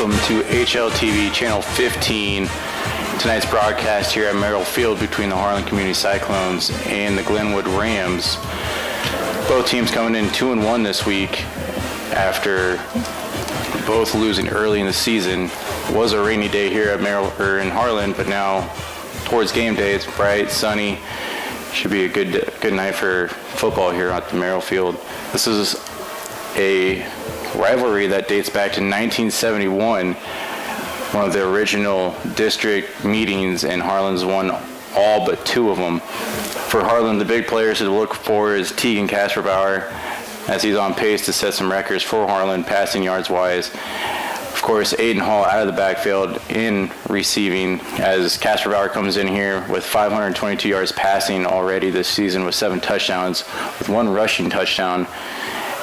welcome to HLTV Channel 15. Tonight's broadcast here at Merrill Field between the Harlan Community Cyclones and the Glenwood Rams. Both teams coming in 2-1 this week after both losing early in the season. It was a rainy day here at in Harlan, but now towards game day it's bright, sunny. Should be a good night for football here at the Merrill Field. This is a rivalry that dates back to 1971, one of the original district meetings, and Harlan's won all but two of them. For Harlan, the big players to look for is Tegan Kasperbauer, as he's on pace to set some records for Harlan passing yards wise. Of course, Aiden Hall out of the backfield in receiving, as Kasperbauer comes in here with 522 yards passing already this season with 7 touchdowns, with 1 rushing touchdown.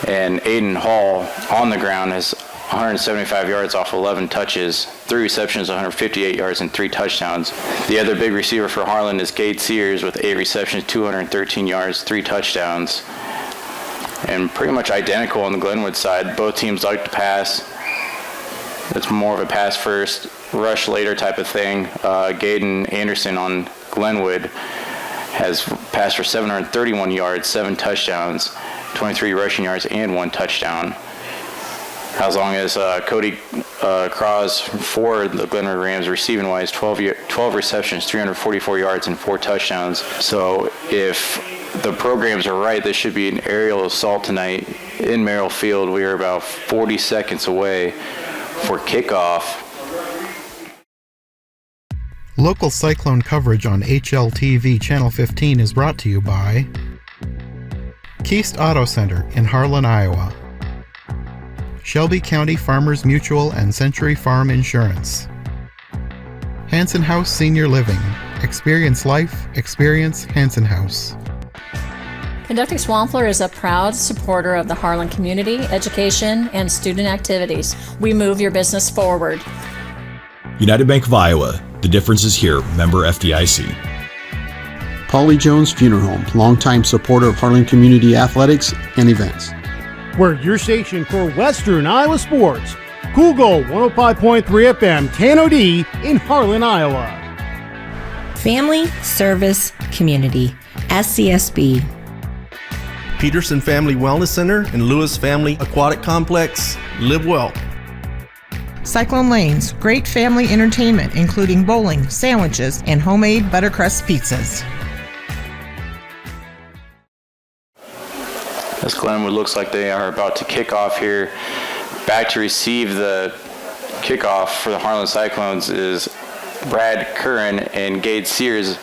And Aiden Hall on the ground has 175 yards off 11 touches, 3 receptions, 158 yards, and 3 touchdowns. The other big receiver for Harlan is Gade Sears with 8 receptions, 213 yards, 3 touchdowns. And pretty much identical on the Glenwood side. Both teams like to pass. It's more of a pass first, rush later type of thing. Gaden Anderson on Glenwood has passed for 731 yards, 7 touchdowns, 23 rushing yards, and 1 touchdown. As long as Cody Cross for the Glenwood Rams receiving wise, 12 receptions, 344 yards, and 4 touchdowns. So if the programs are right, this should be an aerial assault tonight in Merrill Field. We are about 40 seconds away for kickoff. Local Cyclone coverage on HLTV Channel 15 is brought to you by Keast Auto Center in Harlan, Iowa, Shelby County Farmers Mutual and Century Farm Insurance, Hanson House Senior Living. Experience life, experience Hanson House. Conducting Swampler is a proud supporter of the Harlan community, education, and student activities. We move your business forward. United Bank of Iowa. The difference is here. Member FDIC. Polly Jones Funeral Home, longtime supporter of Harlan Community Athletics and events. We're your station for Western Iowa sports. Google 105.3 FM, Tano-D in Harlan, Iowa. Family Service Community, SCSB. Peterson Family Wellness Center and Lewis Family Aquatic Complex. Live well. Cyclone Lanes, great family entertainment, including bowling, sandwiches, and homemade buttercrust pizzas. As Glenwood looks like they are about to kick off here. Back to receive the kickoff for the Harlan Cyclones is Brad Curran and Gade Sears.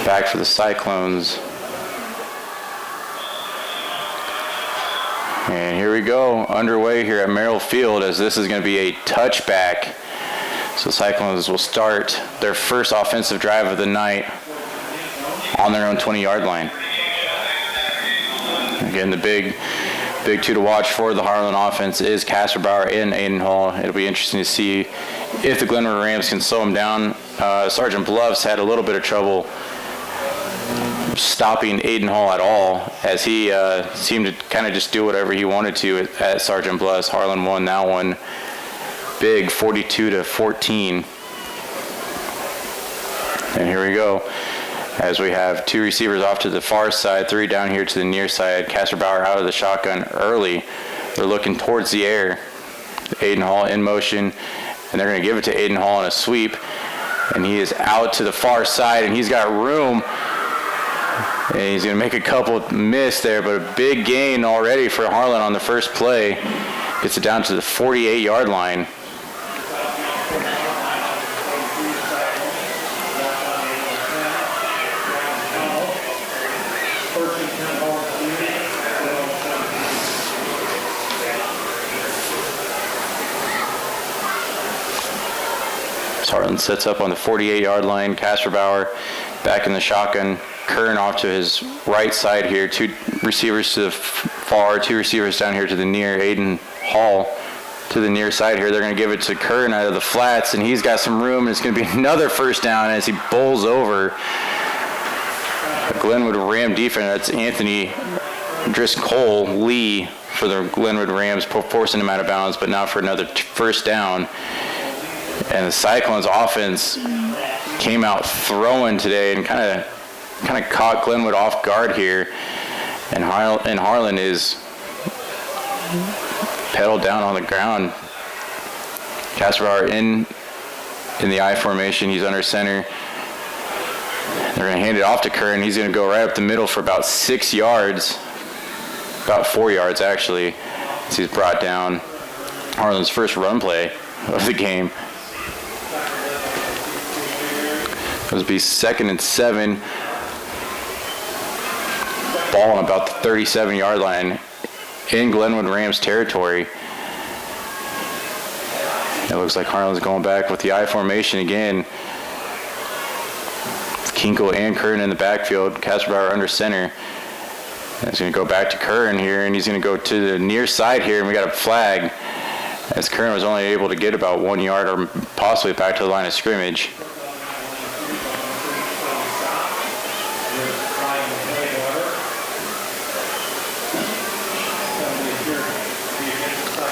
Back for the Cyclones. And here we go, underway here at Merrill Field, as this is going to be a touchback. So Cyclones will start their first offensive drive of the night on their own 20-yard line. Again, the big two to watch for the Harlan offense is Kasperbauer and Aiden Hall. It'll be interesting to see if the Glenwood Rams can slow them down. Sergeant Bluffs had a little bit of trouble stopping Aiden Hall at all, as he seemed to kind of just do whatever he wanted to at Sergeant Bluffs. Harlan won that one big, 42-14. And here we go, as we have 2 receivers off to the far side, 3 down here to the near side. Kasperbauer out of the shotgun early. They're looking towards the air. Aiden Hall in motion, and they're going to give it to Aiden Hall in a sweep. And he is out to the far side, and he's got room. And he's going to make a couple miss there, but a big gain already for Harlan on the first play. Gets it down to the 48-yard line. Harlan sets up on the 48-yard line. Kasperbauer back in the shotgun. Curran off to his right side here. 2 receivers to the far, 2 receivers down here to the near. Aiden Hall to the near side here. They're going to give it to Curran out of the flats, and he's got some room, and it's going to be another first down as he bowls over the Glenwood Ram defense. That's Anthony Driscoll Lee for the Glenwood Rams, forcing him out of bounds, but now for another first down. And the Cyclones offense came out throwing today and kind of caught Glenwood off guard here. And Harlan is pedaled down on the ground. Kasperbauer in the I formation. He's under center. They're going to hand it off to Curran. He's going to go right up the middle for about 6 yards. About 4 yards, actually, as he's brought down. Harlan's first run play of the game. It'll be 2nd and 7. Ball on about the 37-yard line in Glenwood Rams territory. It looks like Harlan's going back with the I formation again. Kinkle and Curran in the backfield. Kasperbauer under center. And he's going to go back to Curran here, and he's going to go to the near side here, and we got a flag, as Curran was only able to get about 1 yard or possibly back to the line of scrimmage.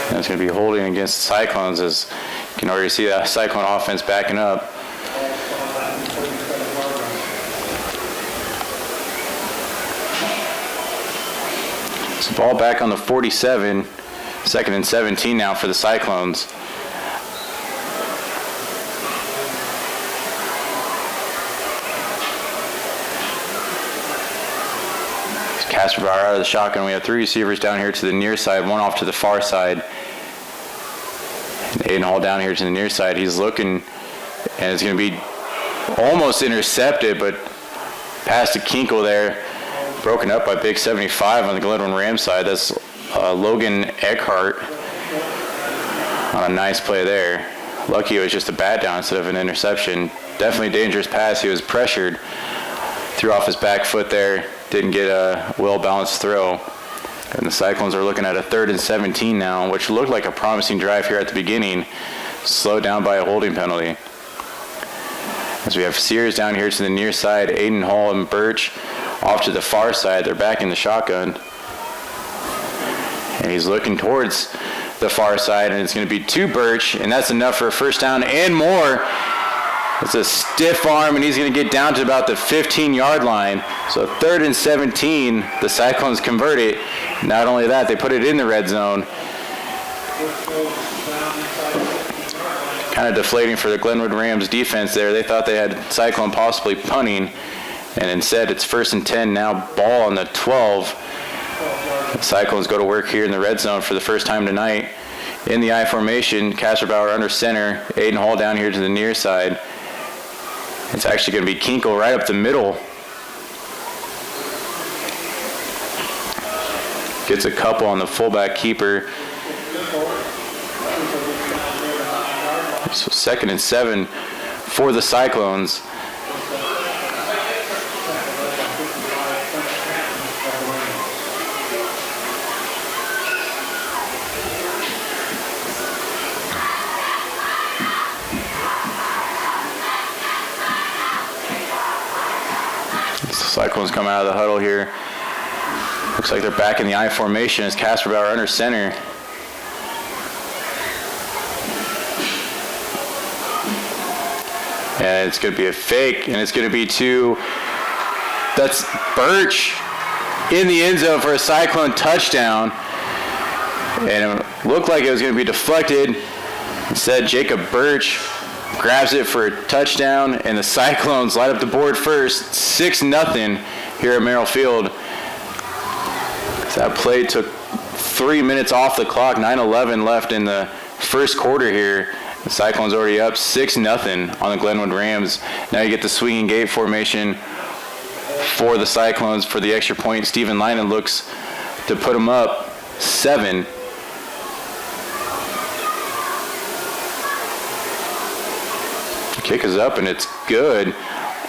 And it's going to be holding against the Cyclones, as you can already see that Cyclone offense backing up. So ball back on the 47, 2nd and 17 now for the Cyclones. Kasperbauer out of the shotgun. We have 3 receivers down here to the near side, 1 off to the far side. And Aiden Hall down here to the near side. He's looking, and it's going to be almost intercepted, but pass to Kinkle there. Broken up by Big 75 on the Glenwood Rams side. That's Logan Eckhart on a nice play there. Lucky it was just a bat down instead of an interception. Definitely dangerous pass. He was pressured. Threw off his back foot there. Didn't get a well-balanced throw. And the Cyclones are looking at a 3rd and 17 now, which looked like a promising drive here at the beginning. Slowed down by a holding penalty. As we have Sears down here to the near side, Aiden Hall and Birch off to the far side. They're back in the shotgun. And he's looking towards the far side, and it's going to be to Birch, and that's enough for a first down and more. It's a stiff arm, and he's going to get down to about the 15-yard line. So 3rd and 17, the Cyclones convert it. Not only that, they put it in the red zone. Kind of deflating for the Glenwood Rams defense there. They thought they had Cyclone possibly punting, and instead it's 1st and 10, now ball on the 12. The Cyclones go to work here in the red zone for the first time tonight. In the I formation, Kasperbauer under center, Aiden Hall down here to the near side. It's actually going to be Kinkle right up the middle. Gets a couple on the fullback keeper. So 2nd and 7 for the Cyclones. Cyclones come out of the huddle here. Looks like they're back in the I formation as Kasperbauer under center. And it's going to be a fake, and it's going to be that's Birch in the end zone for a Cyclone touchdown. And it looked like it was going to be deflected. Instead, Jacob Birch grabs it for a touchdown, and the Cyclones light up the board first, 6-0 here at Merrill Field. That play took 3 minutes off the clock, 9:11 left in the first quarter here. The Cyclones already up 6-0 on the Glenwood Rams. Now you get the swinging gate formation for the Cyclones for the extra point. Stephen Linen looks to put them up 7. Kick is up, and it's good.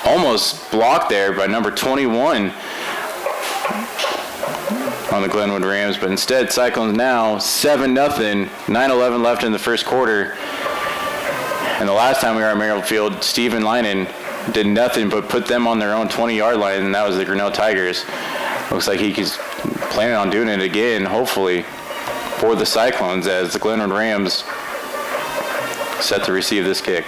Almost blocked there by number 21 on the Glenwood Rams, but instead Cyclones now 7-0, 9:11 left in the first quarter. And the last time we were at Merrill Field, Stephen Linen did nothing but put them on their own 20-yard line, and that was the Grinnell Tigers. Looks like he's planning on doing it again, hopefully, for the Cyclones as the Glenwood Rams set to receive this kick.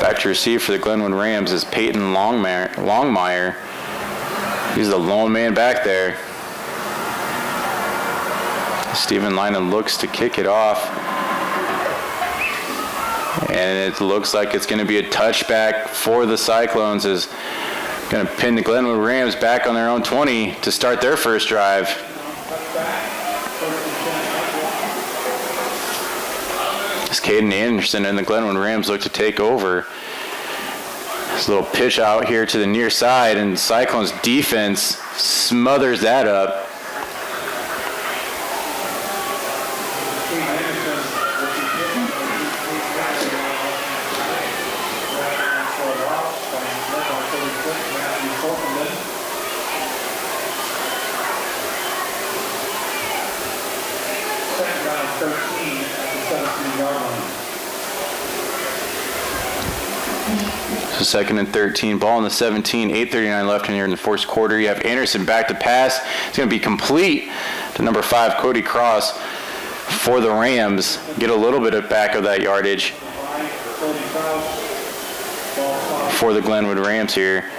Back to receive for the Glenwood Rams is Peyton Longmire. He's the lone man back there. Steven Lynan looks to kick it off. And it looks like it's going to be a touchback for the Cyclones. Is going to pin the Glenwood Rams back on their own 20 to start their first drive. As Caden Anderson and the Glenwood Rams look to take over. This little pitch out here to the near side, and Cyclones defense smothers that up. So second and 13, ball on the 17, 8:39 left in here in the first quarter. You have Anderson back to pass. It's going to be complete to number 5, Cody Cross for the Rams. Get a little bit of back of that yardage for the Glenwood Rams here.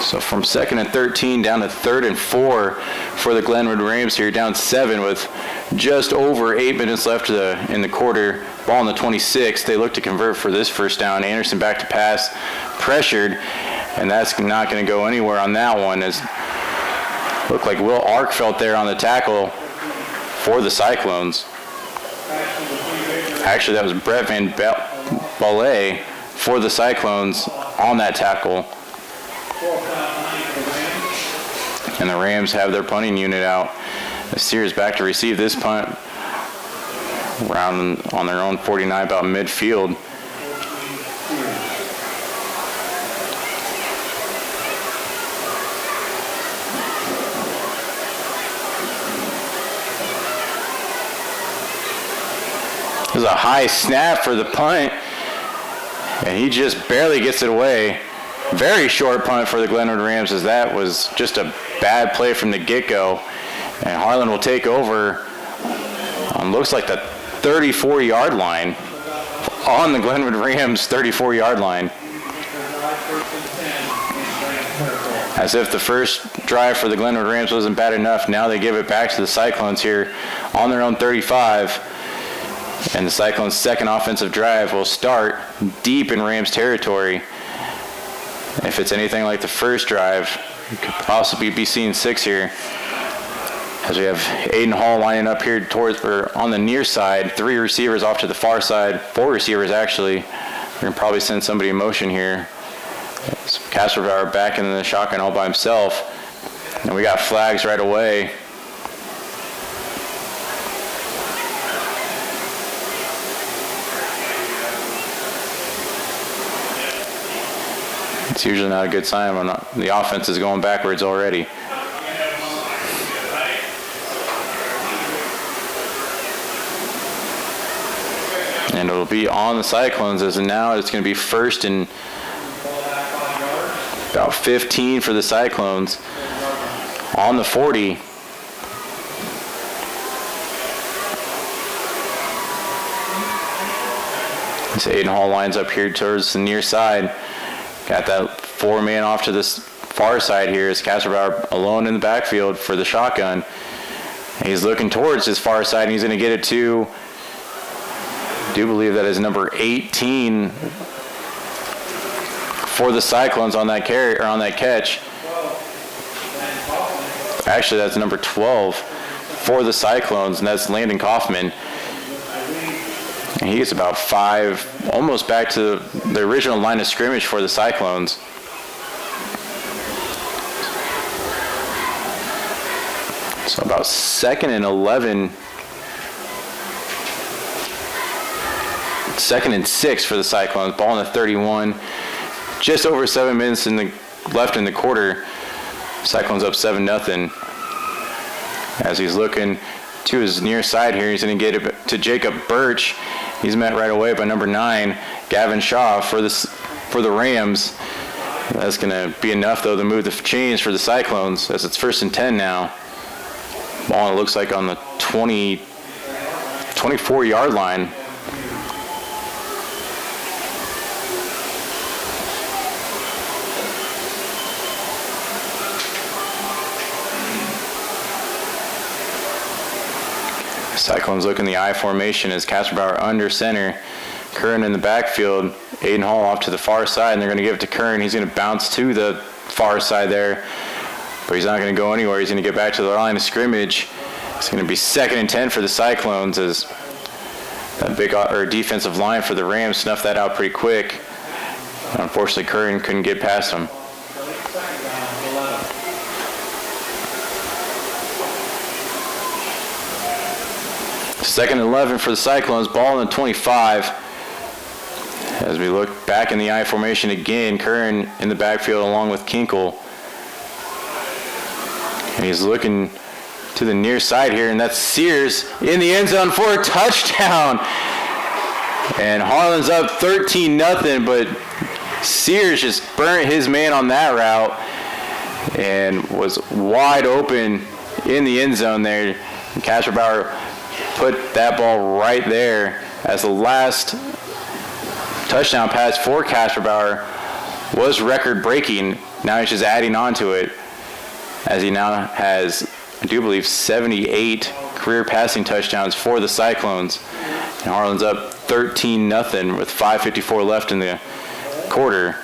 So from second and 13 down to third and 4 for the Glenwood Rams here, down 7 with just over 8 minutes left in the quarter. Ball on the 26. They look to convert for this first down. Anderson back to pass, pressured, and that's not going to go anywhere on that one. As looked like Will Arkfelt there on the tackle for the Cyclones. Actually, that was Brett Van Ballet for the Cyclones on that tackle. And the Rams have their punting unit out. The Sears back to receive this punt around on their own 49, about midfield. There's a high snap for the punt, and he just barely gets it away. Very short punt for the Glenwood Rams, as that was just a bad play from the get-go. And Harlan will take over on looks like the 34-yard line, on the Glenwood Rams 34-yard line. As if the first drive for the Glenwood Rams wasn't bad enough, now they give it back to the Cyclones here on their own 35. And the Cyclones' second offensive drive will start deep in Rams territory. If it's anything like the first drive, you could possibly be seeing 6 here. As we have Aiden Hall lining up here on the near side, 3 receivers off to the far side, 4 receivers actually. We're going to probably send somebody in motion here. Kasperbauer back in the shotgun all by himself. And we got flags right away. It's usually not a good sign when the offense is going backwards already. And it'll be on the Cyclones, as now it's going to be first and about 15 for the Cyclones on the 40. This Aiden Hall lines up here towards the near side. Got that 4-man off to this far side here as Kasperbauer alone in the backfield for the shotgun. And he's looking towards his far side, and he's going to get it to, I do believe that is number 18 for the Cyclones on that carry or on that catch. Actually, that's number 12 for the Cyclones, and that's Landon Kaufman. And he gets about 5, almost back to the original line of scrimmage for the Cyclones. So about 2nd and 11. 2nd and 6 for the Cyclones. Ball in the 31. Just over 7 minutes left in the quarter. Cyclones up 7-0. As he's looking to his near side here. He's going to get it to Jacob Birch. He's met right away by number 9, Gavin Shaw for the Rams. That's going to be enough, though, to move the chains for the Cyclones, as it's 1st and 10 now. Ball, it looks like, on the 24-yard line. Cyclones look in the I formation as Kasperbauer under center. Curran in the backfield. Aiden Hall off to the far side, and they're going to give it to Curran. He's going to bounce to the far side there, but he's not going to go anywhere. He's going to get back to the line of scrimmage. It's going to be 2nd and 10 for the Cyclones as that big defensive line for the Rams snuffed that out pretty quick. Unfortunately, Curran couldn't get past him. Second and 11 for the Cyclones, ball on the 25. As we look back in the I formation again, Curran in the backfield along with Kinkle. And he's looking to the near side here, and that's Sears in the end zone for a touchdown. And Harlan's up 13-0, but Sears just burnt his man on that route and was wide open in the end zone there. And Kasperbauer put that ball right there as the last touchdown pass for Kasperbauer was record-breaking. Now he's just adding on to it as he now has, I do believe, 78 career passing touchdowns for the Cyclones. And Harlan's up 13-0 with 5:54 left in the quarter.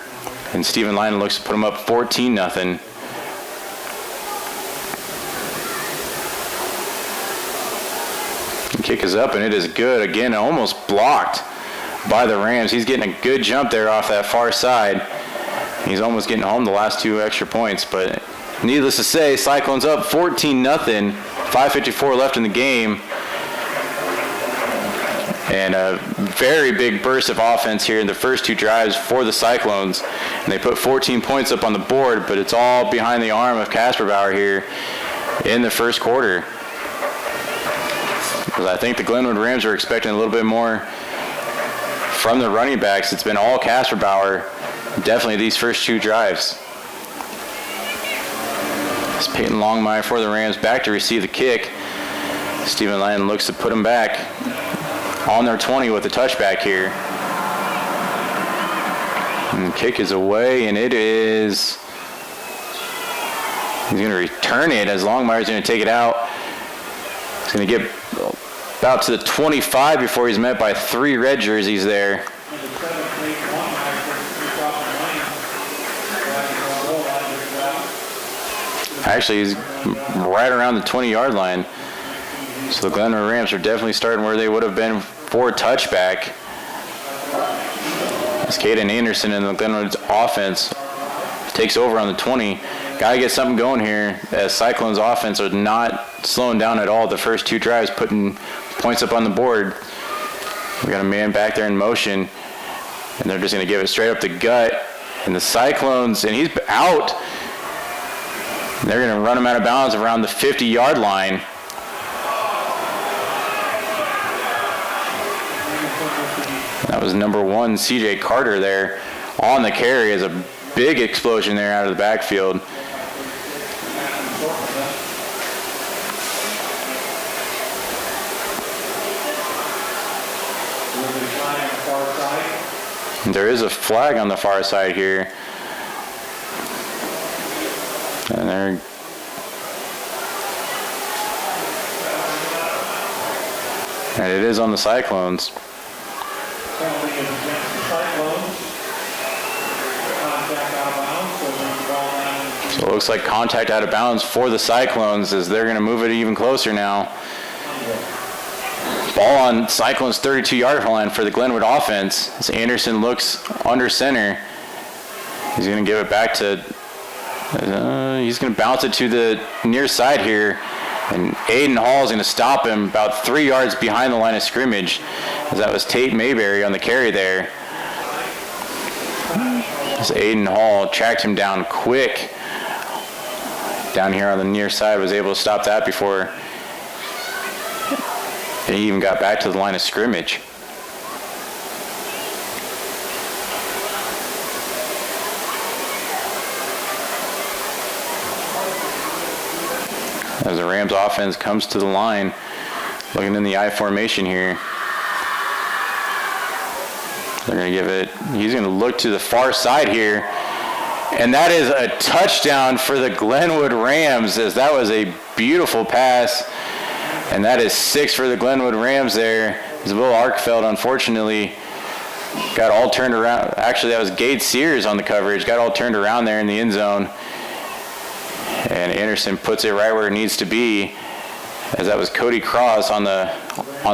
And Stephen Lyon looks to put him up 14-0. Kick is up, and it is good. Again, almost blocked by the Rams. He's getting a good jump there off that far side. He's almost getting home the last 2 extra points, but needless to say, Cyclones up 14-0, 5:54 left in the game. And a very big burst of offense here in the first 2 drives for the Cyclones. And they put 14 points up on the board, but it's all behind the arm of Kasperbauer here in the first quarter. I think the Glenwood Rams are expecting a little bit more from the running backs. It's been all Kasperbauer, definitely these first 2 drives. It's Peyton Longmire for the Rams back to receive the kick. Stephen Lyon looks to put him back on their 20 with a touchback here. And the kick is away, and it is... He's going to return it as Longmire's going to take it out. He's going to get about to the 25 before he's met by 3 red jerseys there. Actually, he's right around the 20-yard line. So the Glenwood Rams are definitely starting where they would have been for a touchback. As Caden Anderson in the Glenwood's offense takes over on the 20. Got to get something going here, as Cyclones offense are not slowing down at all the first 2 drives, putting points up on the board. We got a man back there in motion, and they're just going to give it straight up the gut. And the Cyclones, and he's out. They're going to run him out of bounds around the 50-yard line. That was number 1, C.J. Carter there on the carry as a big explosion there out of the backfield. There is a flag on the far side here. And it is on the Cyclones. So it looks like contact out of bounds for the Cyclones, as they're going to move it even closer now. Ball on Cyclones' 32-yard line for the Glenwood offense. As Anderson looks under center. He's going to give it back to... he's going to bounce it to the near side here. And Aiden Hall is going to stop him about 3 yards behind the line of scrimmage, as that was Tate Mayberry on the carry there. As Aiden Hall tracked him down quick. Down here on the near side, was able to stop that before And he even got back to the line of scrimmage. As the Rams offense comes to the line, looking in the I formation here. They're going to give it, he's going to look to the far side here. And that is a touchdown for the Glenwood Rams, as that was a beautiful pass. And that is 6 for the Glenwood Rams there. As Will Arkfeld, unfortunately, got all turned around. Actually, that was Gade Sears on the coverage. Got all turned around there in the end zone. And Anderson puts it right where it needs to be, as that was Cody Cross on the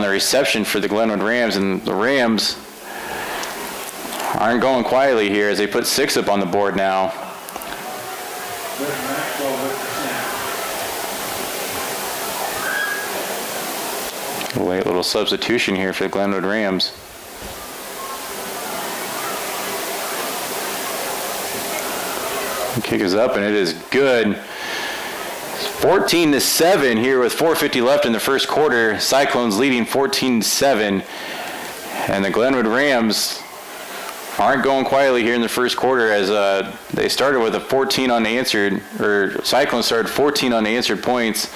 reception for the Glenwood Rams. And the Rams aren't going quietly here as they put 6 up on the board now. Late little substitution here for the Glenwood Rams. The kick is up and it is good. 14-7 here with 4:50 left in the first quarter. Cyclones leading 14-7. And the Glenwood Rams aren't going quietly here in the first quarter, as they started with a 14 unanswered, or Cyclones started 14 unanswered points.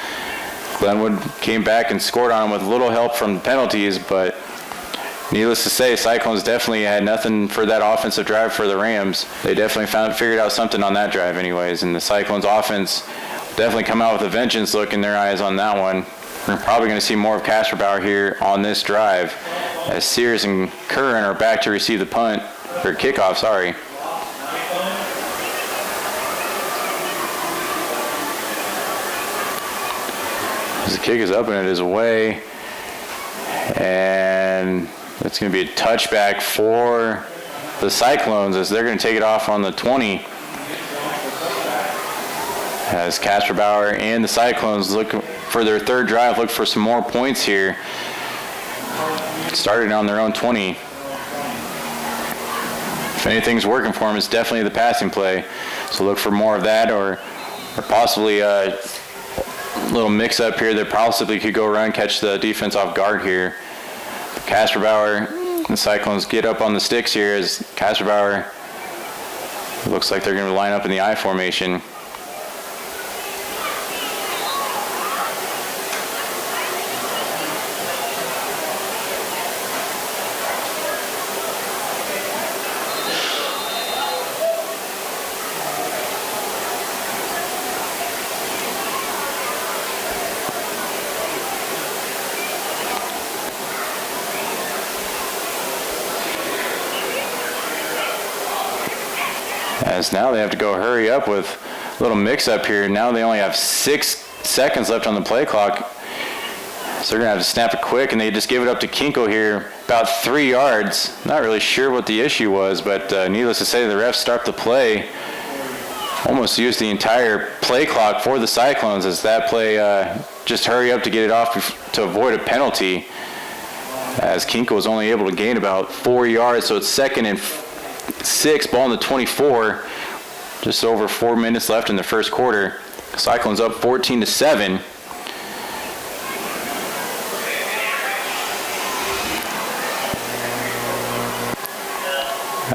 Glenwood came back and scored on them with little help from the penalties, but needless to say, Cyclones definitely had nothing for that offensive drive for the Rams. They definitely figured out something on that drive anyways, and the Cyclones offense definitely come out with a vengeance look in their eyes on that one. We're probably going to see more of Casper Bauer here on this drive, as Sears and Curran are back to receive the punt, or kickoff, sorry. As the kick is up and it is away, and it's going to be a touchback for the Cyclones, as they're going to take it off on the 20. As Casper Bauer and the Cyclones look for their third drive, look for some more points here. Started on their own 20. If anything's working for them, it's definitely the passing play. So look for more of that, or possibly a little mix-up here that possibly could go around, catch the defense off guard here. Casper Bauer and the Cyclones get up on the sticks here, as Casper Bauer looks like they're going to line up in the I formation. As now they have to go hurry up with a little mix-up here. Now they only have 6 seconds left on the play clock. So they're going to have to snap it quick, and they just give it up to Kinko here, about 3 yards. Not really sure what the issue was, but needless to say, the refs start the play. Almost used the entire play clock for the Cyclones, as that play just hurry up to get it off to avoid a penalty, as Kinko was only able to gain about 4 yards. So it's 2nd and 6, ball in the 24. Just over 4 minutes left in the first quarter. Cyclones up 14-7.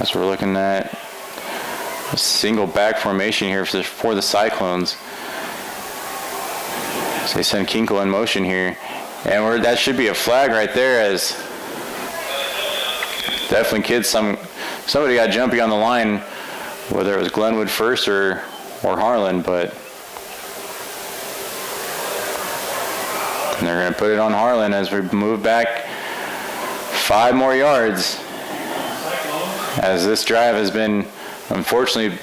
As we're looking at a single back formation here for the Cyclones. So they send Kinko in motion here. And that should be a flag right there, as definitely somebody got jumpy on the line, whether it was Glenwood first or Harlan, but they're going to put it on Harlan as we move back 5 more yards, as this drive has been unfortunately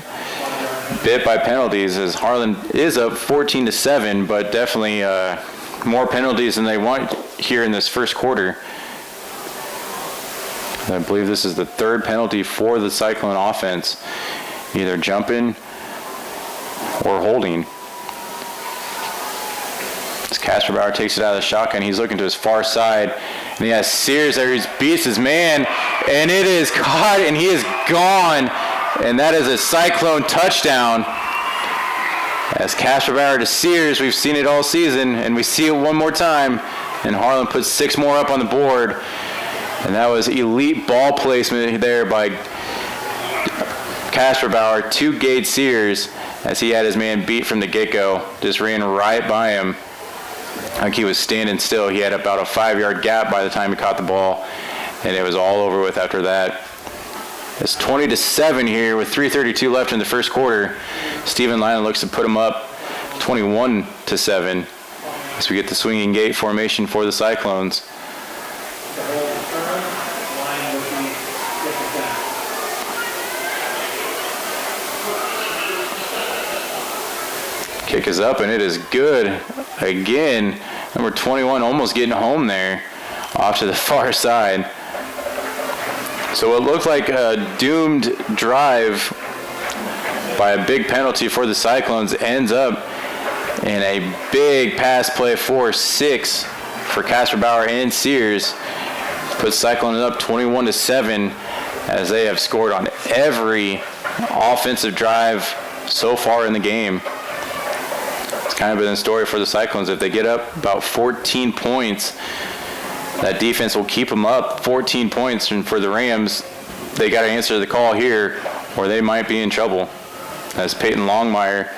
bit by penalties, as Harlan is up 14-7, but definitely more penalties than they want here in this first quarter. I believe this is the 3rd penalty for the Cyclone offense, either jumping or holding. As Casper Bauer takes it out of the shotgun, he's looking to his far side, and he has Sears there. He beats his man, and it is caught, and he is gone, and that is a Cyclone touchdown. As Casper Bauer to Sears, we've seen it all season, and we see it one more time. and Harlan puts 6 more up on the board. And that was elite ball placement there by Casper Bauer to Gage Sears as he had his man beat from the get-go. Just ran right by him. Like he was standing still. He had about a 5-yard gap by the time he caught the ball, and it was all over with after that. It's 20-7 here with 3:32 left in the first quarter. Stephen Lyman looks to put him up 21-7 as we get the swinging gate formation for the Cyclones. Kick is up, and it is good. Again, number 21 almost getting home there off to the far side. So it looked like a doomed drive by a big penalty for the Cyclones ends up in a big pass play for 6 for Casper Bauer and Sears. Puts Cyclones up 21-7 as they have scored on every offensive drive so far in the game. It's kind of been a story for the Cyclones. If they get up about 14 points, that defense will keep them up 14 points. And for the Rams, they got to answer the call here or they might be in trouble. As Peyton Longmire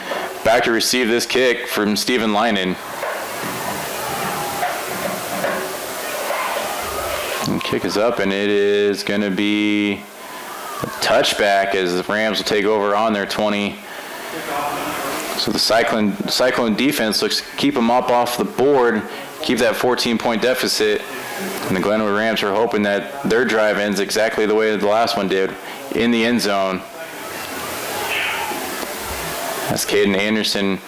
back to receive this kick from Stephen Lynan. And kick is up, and it is going to be a touchback as the Rams will take over on their 20. So the Cyclone defense looks to keep them up off the board, keep that 14-point deficit. And the Glenwood Rams are hoping that their drive ends exactly the way the last one did, in the end zone. As Caden Anderson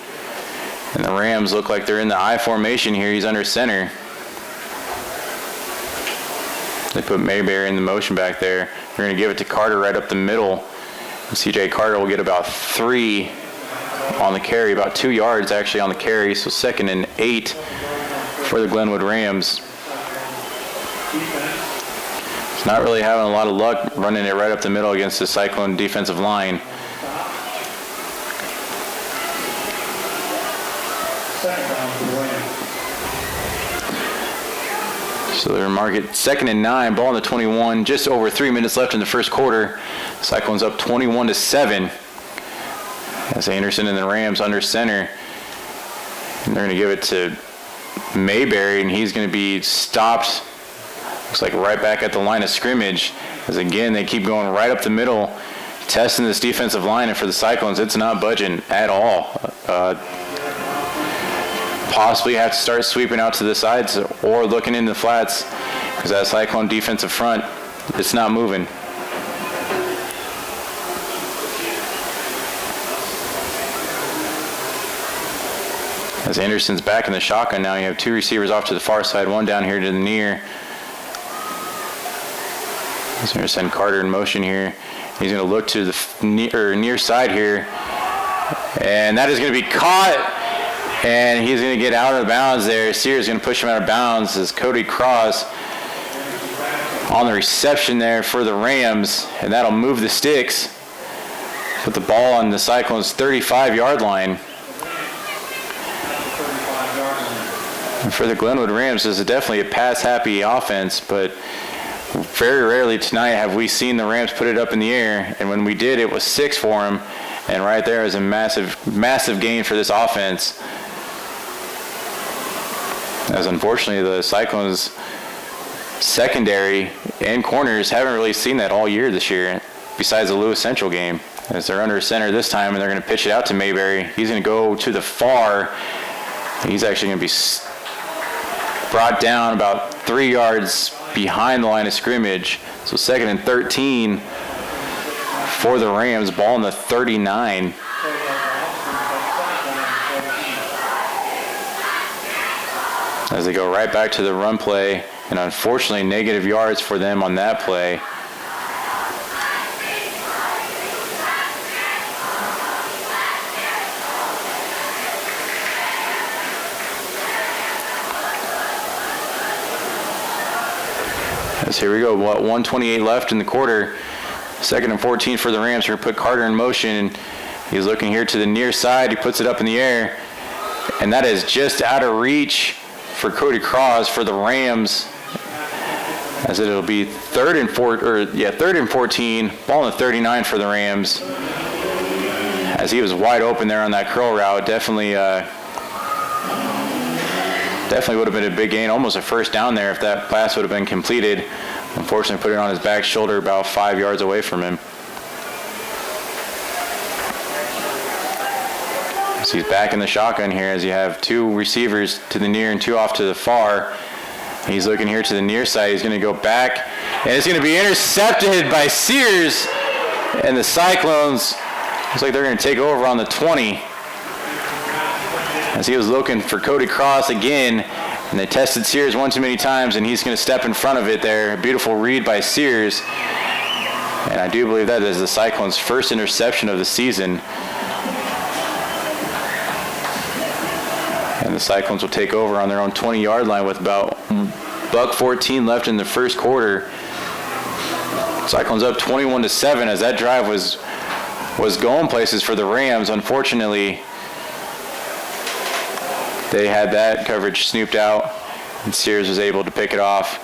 and the Rams look like they're in the I formation here. He's under center. They put Mayberry in the motion back there. They're going to give it to Carter right up the middle. And C.J. Carter will get about 3 on the carry, about 2 yards actually on the carry. So 2nd and 8 for the Glenwood Rams. It's not really having a lot of luck running it right up the middle against the Cyclone defensive line. So they're mark it 2nd and 9, ball on the 21, just over 3 minutes left in the first quarter. Cyclones up 21-7. As Anderson and the Rams under center. And they're going to give it to Mayberry, and he's going to be stopped, looks like right back at the line of scrimmage. As again, they keep going right up the middle, testing this defensive line, and for the Cyclones, it's not budging at all. Possibly have to start sweeping out to the sides or looking in the flats because that Cyclone defensive front, it's not moving. As Anderson's back in the shotgun now, you have 2 receivers off to the far side, 1 down here to the near. He's going to send Carter in motion here. He's going to look to the near side here, and that is going to be caught. And he's going to get out of bounds there. Sears is going to push him out of bounds as Cody Cross on the reception there for the Rams. And that'll move the sticks. Put the ball on the Cyclones' 35-yard line. And for the Glenwood Rams, this is definitely a pass-happy offense, but very rarely tonight have we seen the Rams put it up in the air. And when we did, it was 6 for them. And right there is a massive, massive gain for this offense. As unfortunately the Cyclones secondary and corners haven't really seen that all year this year, besides the Lewis Central game. As they're under center this time and they're going to pitch it out to Mayberry. He's going to go to the far. He's actually going to be brought down about 3 yards behind the line of scrimmage. So 2nd and 13 for the Rams, ball on the 39. As they go right back to the run play, and unfortunately negative yards for them on that play. As here we go, 1:28 left in the quarter. 2nd and 14 for the Rams. We're going to put Carter in motion. He's looking here to the near side. He puts it up in the air, and that is just out of reach for Cody Cross for the Rams, as it'll be third and 14, ball on the 39 for the Rams, as he was wide open there on that curl route. Definitely would have been a big gain, almost a first down there if that pass would have been completed. Unfortunately, put it on his back shoulder about 5 yards away from him. So he's back in the shotgun here as you have two receivers to the near and two off to the far. He's looking here to the near side. He's going to go back, and it's going to be intercepted by Sears. And the Cyclones, looks like they're going to take over on the 20. As he was looking for Cody Cross again, and they tested Sears one too many times, and he's going to step in front of it there. A beautiful read by Sears. And I do believe that is the Cyclones' first interception of the season. And the Cyclones will take over on their own 20-yard line with about $1:14 left in the first quarter. Cyclones up 21-7 as that drive was going places for the Rams. Unfortunately, they had that coverage snooped out, and Sears was able to pick it off.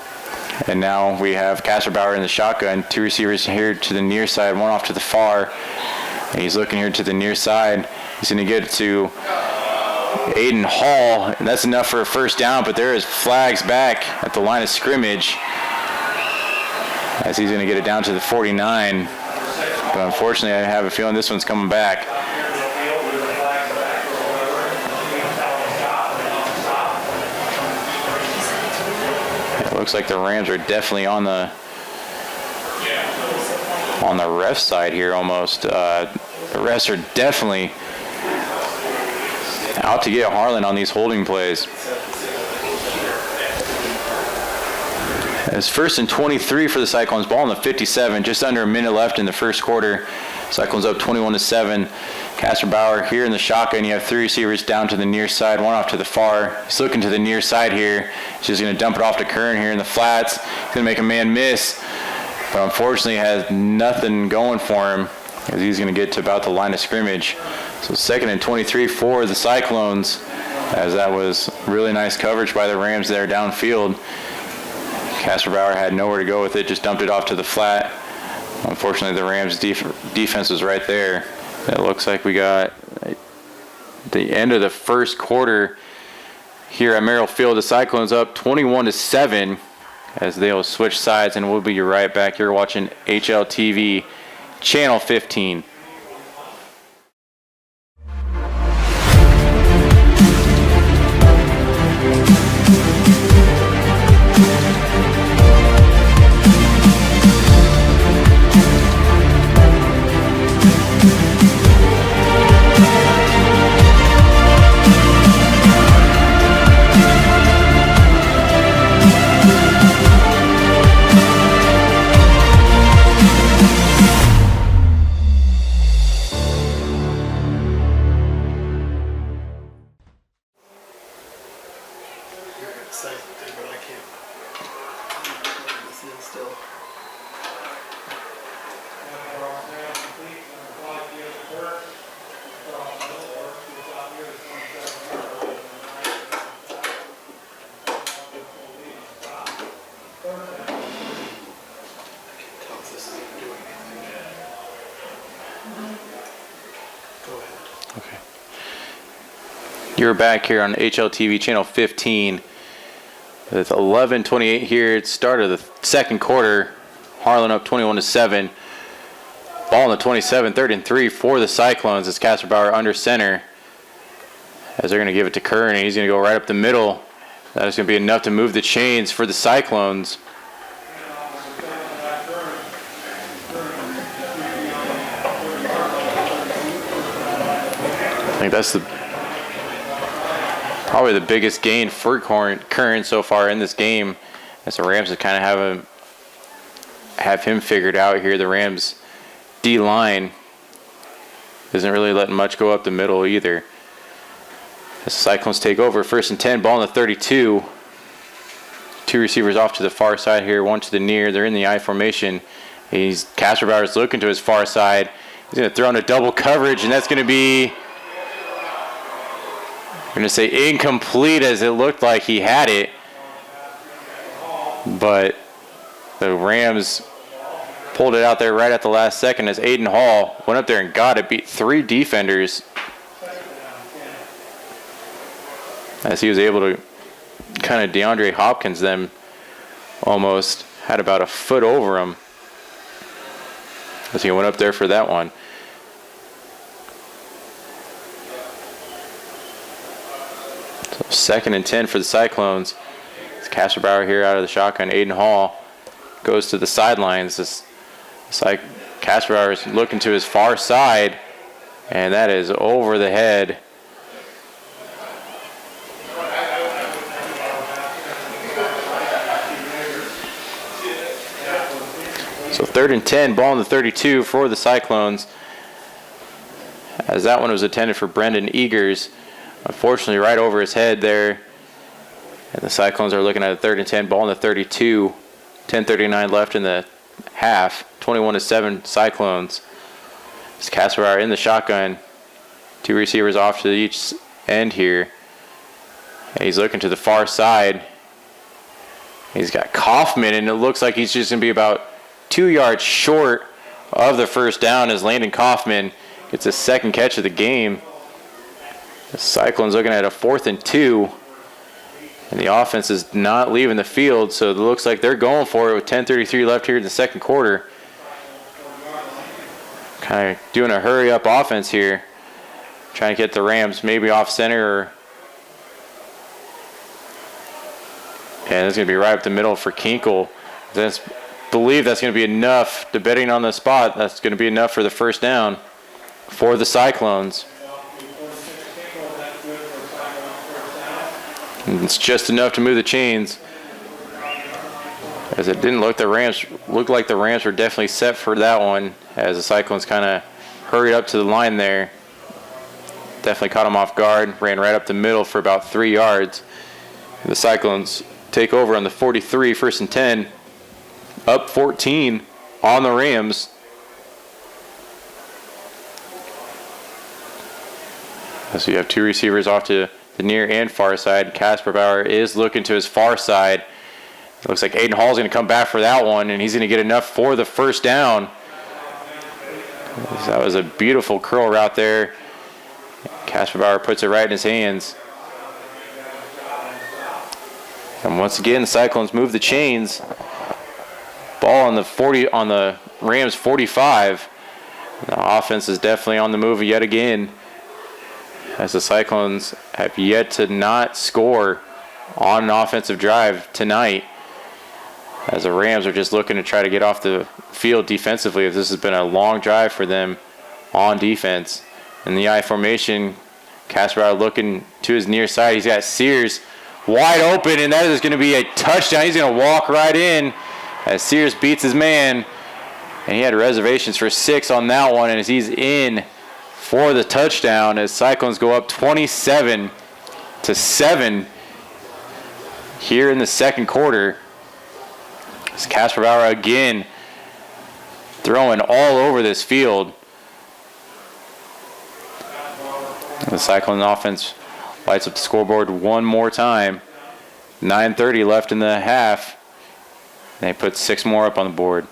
And now we have Kasperbauer in the shotgun. Two receivers here to the near side, one off to the far. And he's looking here to the near side. He's going to get it to Aiden Hall, and that's enough for a first down, but there is flags back at the line of scrimmage as he's going to get it down to the 49. But unfortunately, I have a feeling this one's coming back. It looks like the Rams are definitely on the ref side here almost. The refs are definitely out to get Harlan on these holding plays. It's 1st and 23 for the Cyclones. Ball on the 57, just under a minute left in the first quarter. Cyclones up 21-7. Kasperbauer here in the shotgun. You have three receivers down to the near side, one off to the far. He's looking to the near side here. He's just going to dump it off to Kern here in the flats. He's going to make a man miss, but unfortunately has nothing going for him as he's going to get to about the line of scrimmage. So 2nd and 23 for the Cyclones, as that was really nice coverage by the Rams there downfield. Kasperbauer had nowhere to go with it, just dumped it off to the flat. Unfortunately, the Rams defense was right there. It looks like we got the end of the first quarter here at Merrill Field. The Cyclones up 21-7 as they'll switch sides, and we'll be right back. You're watching HLTV Channel 15. You're back here on HLTV Channel 15. It's 11:28 here at the start of the second quarter. Harlan up 21-7. Ball on the 27, 3rd and 3 for the Cyclones. It's Kasperbauer under center as they're going to give it to Kern, and he's going to go right up the middle. That is going to be enough to move the chains for the Cyclones. I think that's probably the biggest gain for Kern so far in this game, as the Rams kind of have him figured out here. The Rams D-line isn't really letting much go up the middle either. As the Cyclones take over, 1st and 10, ball on the 32. Two receivers off to the far side here, one to the near. They're in the I formation. Kasperbauer's looking to his far side. He's going to throw in a double coverage, and that's going to be I'm going to say incomplete, as it looked like he had it. But the Rams pulled it out there right at the last second as Aiden Hall went up there and got it, beat 3 defenders, as he was able to kind of DeAndre Hopkins them almost, had about a foot over him as he went up there for that one. So 2nd and 10 for the Cyclones. It's Kasperbauer here out of the shotgun. Aiden Hall goes to the sidelines. It's like Kasperbauer is looking to his far side, and that is over the head. So 3rd and 10, ball in the 32 for the Cyclones, as that one was intended for Brendan Eagers. Unfortunately, right over his head there. And the Cyclones are looking at a 3rd and 10, ball in the 32. 10:39 left in the half. 21-7 Cyclones. It's Kasperbauer in the shotgun. 2 receivers off to each end here. And he's looking to the far side. He's got Kaufman, and it looks like he's just going to be about 2 yards short of the first down as Landon Kaufman gets his 2nd catch of the game. The Cyclones looking at a 4th and 2. And the offense is not leaving the field, so it looks like they're going for it with 10:33 left here in the 2nd quarter. Kind of doing a hurry-up offense here. Trying to get the Rams maybe off center. And it's going to be right up the middle for Kinkle. I believe that's going to be enough, depending on the spot, that's going to be enough for the first down for the Cyclones. And it's just enough to move the chains, as it didn't look like the Rams were definitely set for that one, as the Cyclones kind of hurried up to the line there. Definitely caught them off guard, ran right up the middle for about 3 yards. The Cyclones take over on the 43, 1st and 10, up 14 on the Rams. So you have 2 receivers off to the near and far side. Kasperbauer is looking to his far side. It looks like Aiden Hall's going to come back for that one, and he's going to get enough for the first down. That was a beautiful curl route there. Kasperbauer puts it right in his hands. And once again, the Cyclones move the chains. Ball on the Rams 45. The offense is definitely on the move yet again, as the Cyclones have yet to not score on an offensive drive tonight, as the Rams are just looking to try to get off the field defensively, as this has been a long drive for them on defense. In the I formation, Kasperbauer looking to his near side. He's got Sears wide open, and that is going to be a touchdown. He's going to walk right in as Sears beats his man, and he had reservations for 6 on that one, and as he's in for the touchdown, as Cyclones go up 27-7 here in the 2nd quarter. It's Kasperbauer again throwing all over this field. The Cyclone offense lights up the scoreboard one more time. 9:30 left in the half. And they put 6 more up on the board.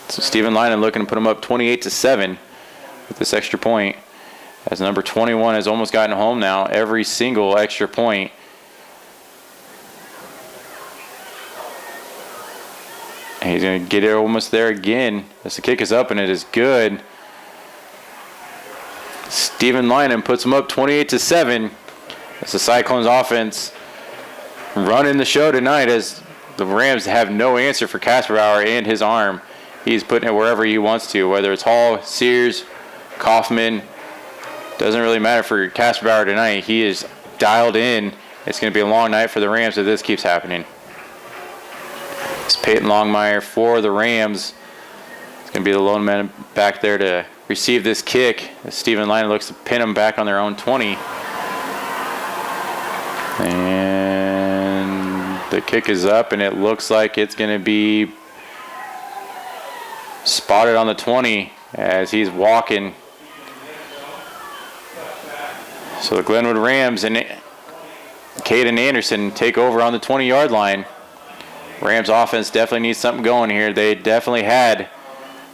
So Stephen Linen looking to put them up 28-7 with this extra point, as number 21 has almost gotten home now every single extra point. And he's going to get it almost there again as the kick is up, and it is good. Stephen Linen puts them up 28-7 as the Cyclones offense running the show tonight, as the Rams have no answer for Kasperbauer and his arm. He's putting it wherever he wants to, whether it's Hall, Sears, Kaufman. Doesn't really matter for Kasperbauer tonight. He is dialed in. It's going to be a long night for the Rams if this keeps happening. It's Peyton Longmire for the Rams. It's going to be the lone man back there to receive this kick, as Stephen Linen looks to pin them back on their own 20. And the kick is up, and it looks like it's going to be spotted on the 20 as he's walking. So the Glenwood Rams and Caden Anderson take over on the 20-yard line. Rams offense definitely needs something going here. They definitely had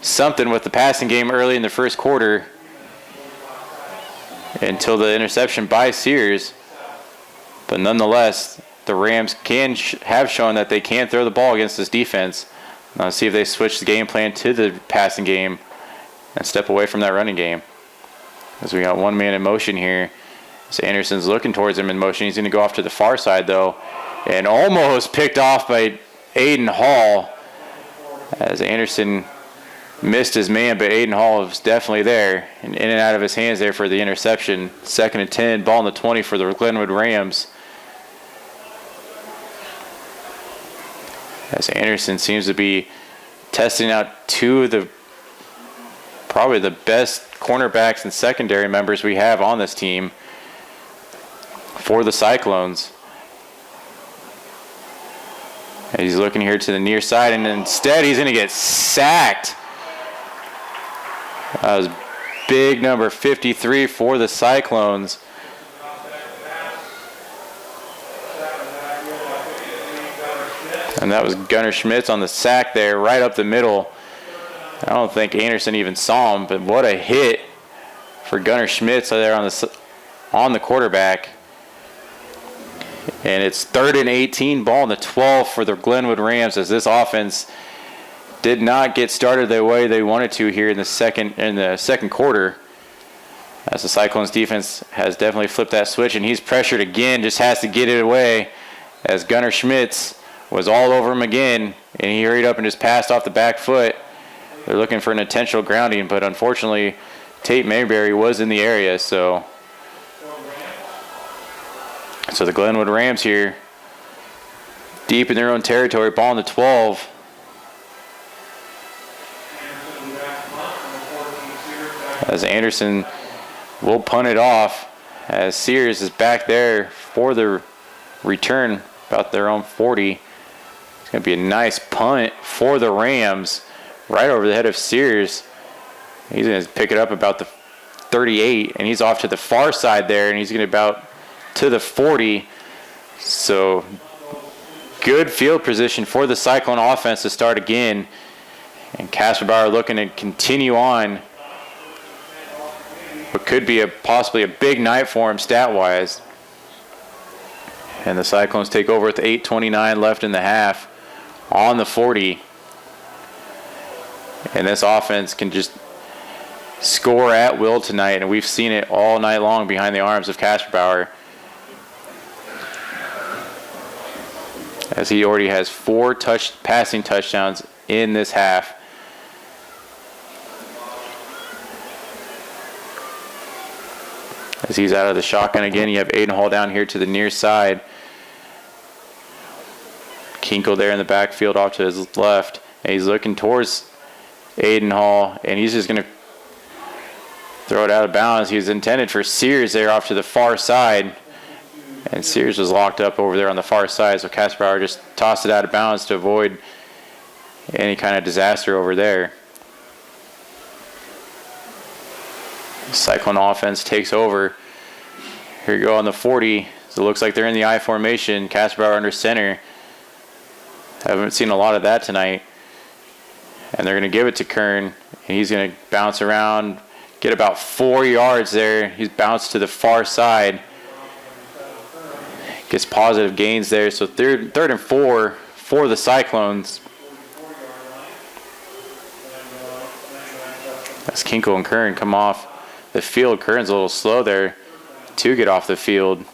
something with the passing game early in the first quarter until the interception by Sears. But nonetheless, the Rams have shown that they can throw the ball against this defense. Now let's see if they switch the game plan to the passing game and step away from that running game. As we got one man in motion here. So Anderson's looking towards him in motion. He's going to go off to the far side, though, and almost picked off by Aiden Hall as Anderson missed his man, but Aiden Hall was definitely there and in and out of his hands there for the interception. 2nd and 10, ball on the 20 for the Glenwood Rams. As Anderson seems to be testing out two of the probably the best cornerbacks and secondary members we have on this team for the Cyclones. And he's looking here to the near side, and instead he's going to get sacked. That was big number 53 for the Cyclones. And that was Gunnar Schmitz on the sack there, right up the middle. I don't think Anderson even saw him, but what a hit for Gunnar Schmitz there on the quarterback. And it's 3rd and 18, ball on the 12 for the Glenwood Rams, as this offense did not get started the way they wanted to here in the second quarter. As the Cyclones defense has definitely flipped that switch, and he's pressured again, just has to get it away, as Gunnar Schmitz was all over him again, and he hurried up and just passed off the back foot. They're looking for an intentional grounding, but unfortunately Tate Mayberry was in the area, so the Glenwood Rams here, deep in their own territory, ball on the 12. As Anderson will punt it off, as Sears is back there for the return, about their own 40. It's going to be a nice punt for the Rams, right over the head of Sears. He's going to pick it up about the 38, and he's off to the far side there, and he's going to about to the 40. So good field position for the Cyclone offense to start again. And Kasperbauer looking to continue on what could be possibly a big night for him stat-wise. And the Cyclones take over with 8:29 left in the half on the 40. And this offense can just score at will tonight, and we've seen it all night long behind the arms of Kasperbauer, as he already has 4 passing touchdowns in this half. As he's out of the shotgun again, you have Aiden Hall down here to the near side. Kinkle there in the backfield off to his left, and he's looking towards Aiden Hall, and he's just going to throw it out of bounds. He was intended for Sears there off to the far side, and Sears was locked up over there on the far side, so Kasperbauer just tossed it out of bounds to avoid any kind of disaster over there. Cyclone offense takes over. Here you go on the 40. So it looks like they're in the I formation. Kasperbauer under center. Haven't seen a lot of that tonight. And they're going to give it to Kern, and he's going to bounce around, get about 4 yards there. He's bounced to the far side. Gets positive gains there. So third and 4 for the Cyclones. As Kinkle and Kern come off the field. Kern's a little slow there to get off the field.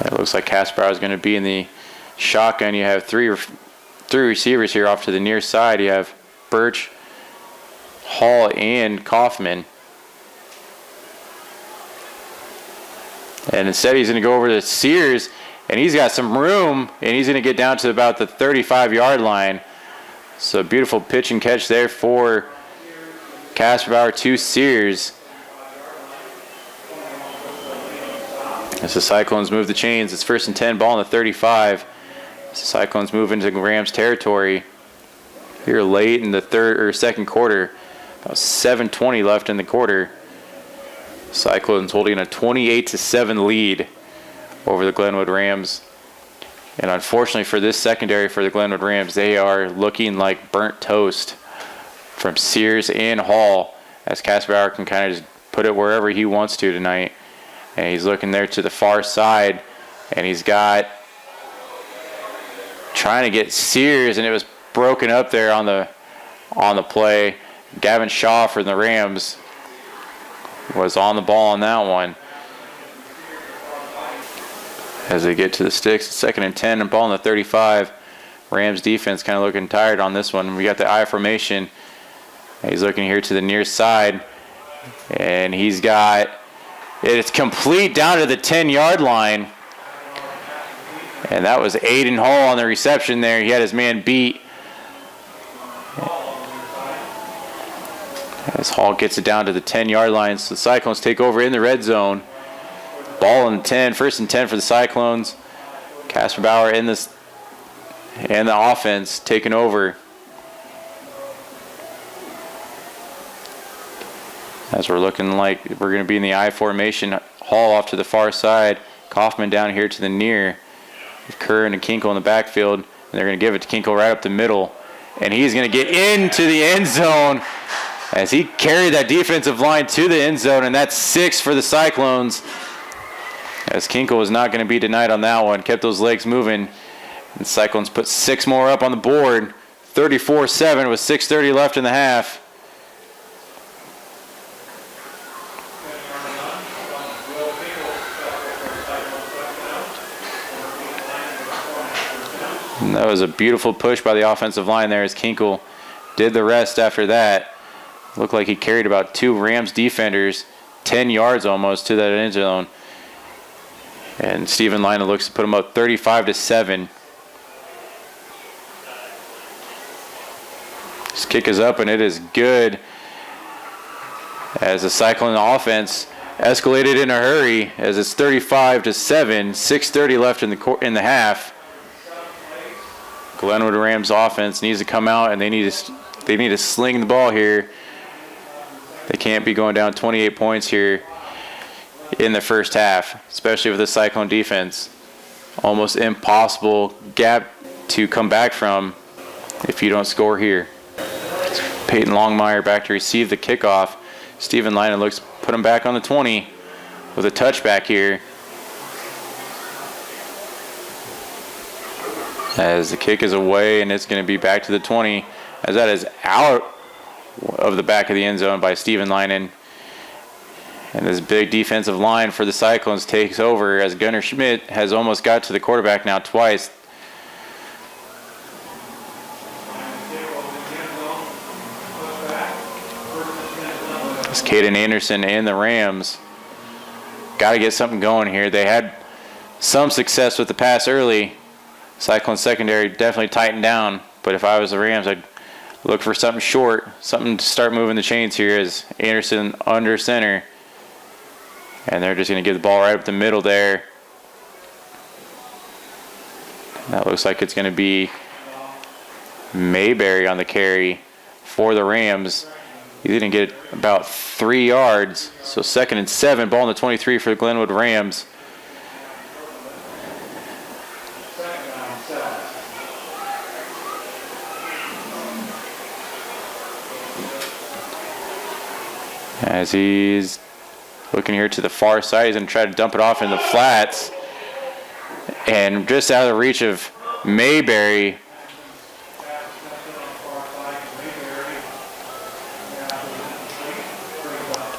It looks like Kasperbauer is going to be in the shotgun. You have three receivers here off to the near side. You have Birch, Hall, and Kaufman. And instead he's going to go over to Sears, and he's got some room, and he's going to get down to about the 35-yard line. So beautiful pitch and catch there for Kasperbauer to Sears. As the Cyclones move the chains, it's 1st and 10, ball on the 35. As the Cyclones move into Rams territory. here late in the third or second quarter. About 7:20 left in the quarter. Cyclones holding a 28-7 lead over the Glenwood Rams. And unfortunately for this secondary for the Glenwood Rams, they are looking like burnt toast from Sears and Hall, as Casper can kind of just put it wherever he wants to tonight. And he's looking there to the far side, and he's got trying to get Sears, and it was broken up there on the play. Gavin Shaw for the Rams was on the ball on that one. As they get to the sticks, 2nd and 10, and ball on the 35. Rams defense kind of looking tired on this one. We got the I formation. He's looking here to the near side, and he's got it's complete down to the 10-yard line. And that was Aiden Hall on the reception there. He had his man beat. As Hall gets it down to the 10-yard line, so the Cyclones take over in the red zone. Ball in 10, 1st and 10 for the Cyclones. Casper Bauer in this and the offense taking over. As we're looking like we're going to be in the I formation. Hall off to the far side. Kaufman down here to the near. Kerr and Kinkle in the backfield. And they're going to give it to Kinkle right up the middle. And he's going to get into the end zone as he carried that defensive line to the end zone. And that's 6 for the Cyclones. As Kinkle was not going to be denied on that one. Kept those legs moving. And Cyclones put 6 more up on the board. 34-7 with 6:30 left in the half. And that was a beautiful push by the offensive line there as Kinkle did the rest after that. Looked like he carried about 2 Rams defenders, 10 yards almost to that end zone. And Steven Lina looks to put him up 35-7. This kick is up and it is good. As the Cyclone offense escalated in a hurry as it's 35-7, 6:30 left in the half. Glenwood Rams offense needs to come out and they need to sling the ball here. They can't be going down 28 points here in the first half, especially with the Cyclone defense. Almost impossible gap to come back from if you don't score here. Peyton Longmire back to receive the kickoff. Steven Lina looks to put him back on the 20 with a touchback here. As the kick is away and it's going to be back to the 20 as that is out of the back of the end zone by Steven Linen. And this big defensive line for the Cyclones takes over as Gunnar Schmidt has almost got to the quarterback now twice. It's Caden Anderson and the Rams. Got to get something going here. They had some success with the pass early. Cyclone secondary definitely tightened down, but if I was the Rams, I'd look for something short, something to start moving the chains here as Anderson under center. And they're just going to give the ball right up the middle there. That looks like it's going to be Mayberry on the carry for the Rams. He didn't get about 3 yards. So 2nd and 7, ball on the 23 for the Glenwood Rams. As he's looking here to the far side, he's going to try to dump it off in the flats. And just out of the reach of Mayberry.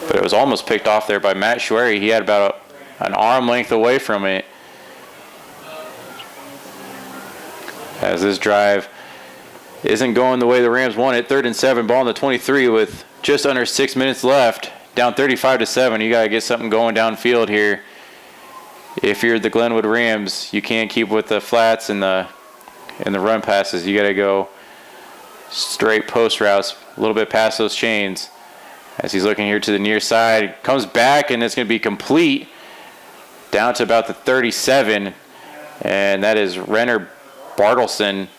But it was almost picked off there by Matt Schwery. He had about an arm length away from it. As this drive isn't going the way the Rams want it. 3rd and 7, ball on the 23 with just under 6 minutes left. Down 35-7. You got to get something going downfield here. If you're the Glenwood Rams, you can't keep with the flats and the run passes. You got to go straight post routes, a little bit past those chains. As he's looking here to the near side, comes back and it's going to be complete down to about the 37, and that is Renner Bartleson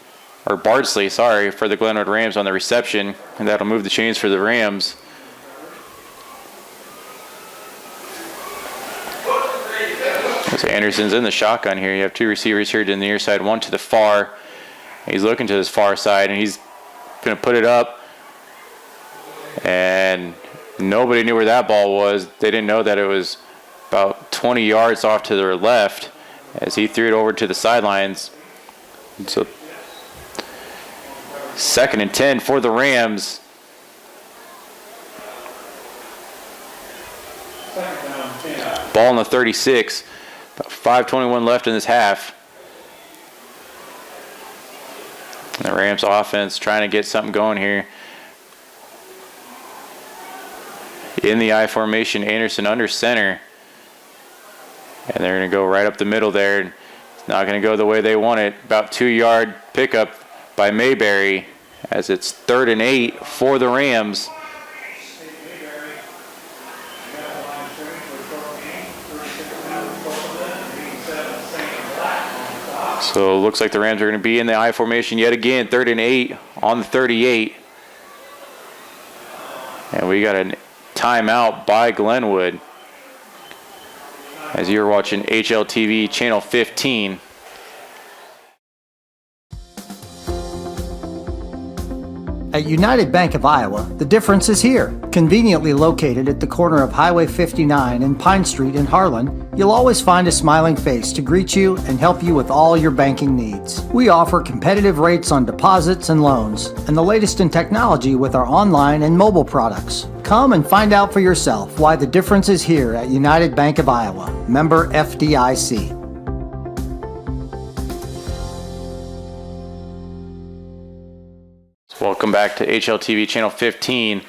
or Bardsley, sorry, for the Glenwood Rams on the reception, and that'll move the chains for the Rams. So Anderson's in the shotgun here. You have two receivers here to the near side, one to the far. He's looking to his far side, and he's going to put it up. And nobody knew where that ball was. They didn't know that it was about 20 yards off to their left as he threw it over to the sidelines. So 2nd and 10 for the Rams. Ball on the 36. About 5:21 left in this half. And the Rams offense trying to get something going here. In the I formation, Anderson under center. And they're going to go right up the middle there. It's not going to go the way they want it. About 2-yard pickup by Mayberry as it's 3rd and 8 for the Rams. So it looks like the Rams are going to be in the I formation yet again. 3rd and 8 on the 38. And we got a timeout by Glenwood. As you're watching HLTV Channel 15. At United Bank of Iowa, the difference is here. Conveniently located at the corner of Highway 59 and Pine Street in Harlan, you'll always find a smiling face to greet you and help you with all your banking needs. We offer competitive rates on deposits and loans, and the latest in technology with our online and mobile products. Come and find out for yourself why the difference is here at United Bank of Iowa, member FDIC. Welcome back to HLTV Channel 15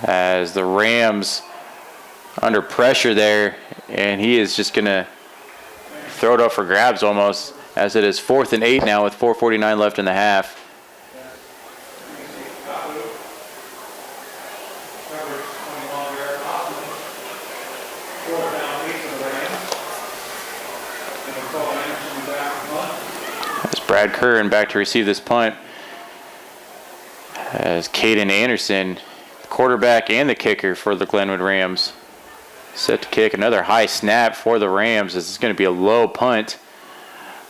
as the Rams under pressure there, and he is just going to throw it up for grabs almost, as it is 4th and 8 now with 4:49 left in the half. As Brad Curran back to receive this punt. As Caden Anderson, the quarterback and the kicker for the Glenwood Rams, set to kick another high snap for the Rams. This is going to be a low punt,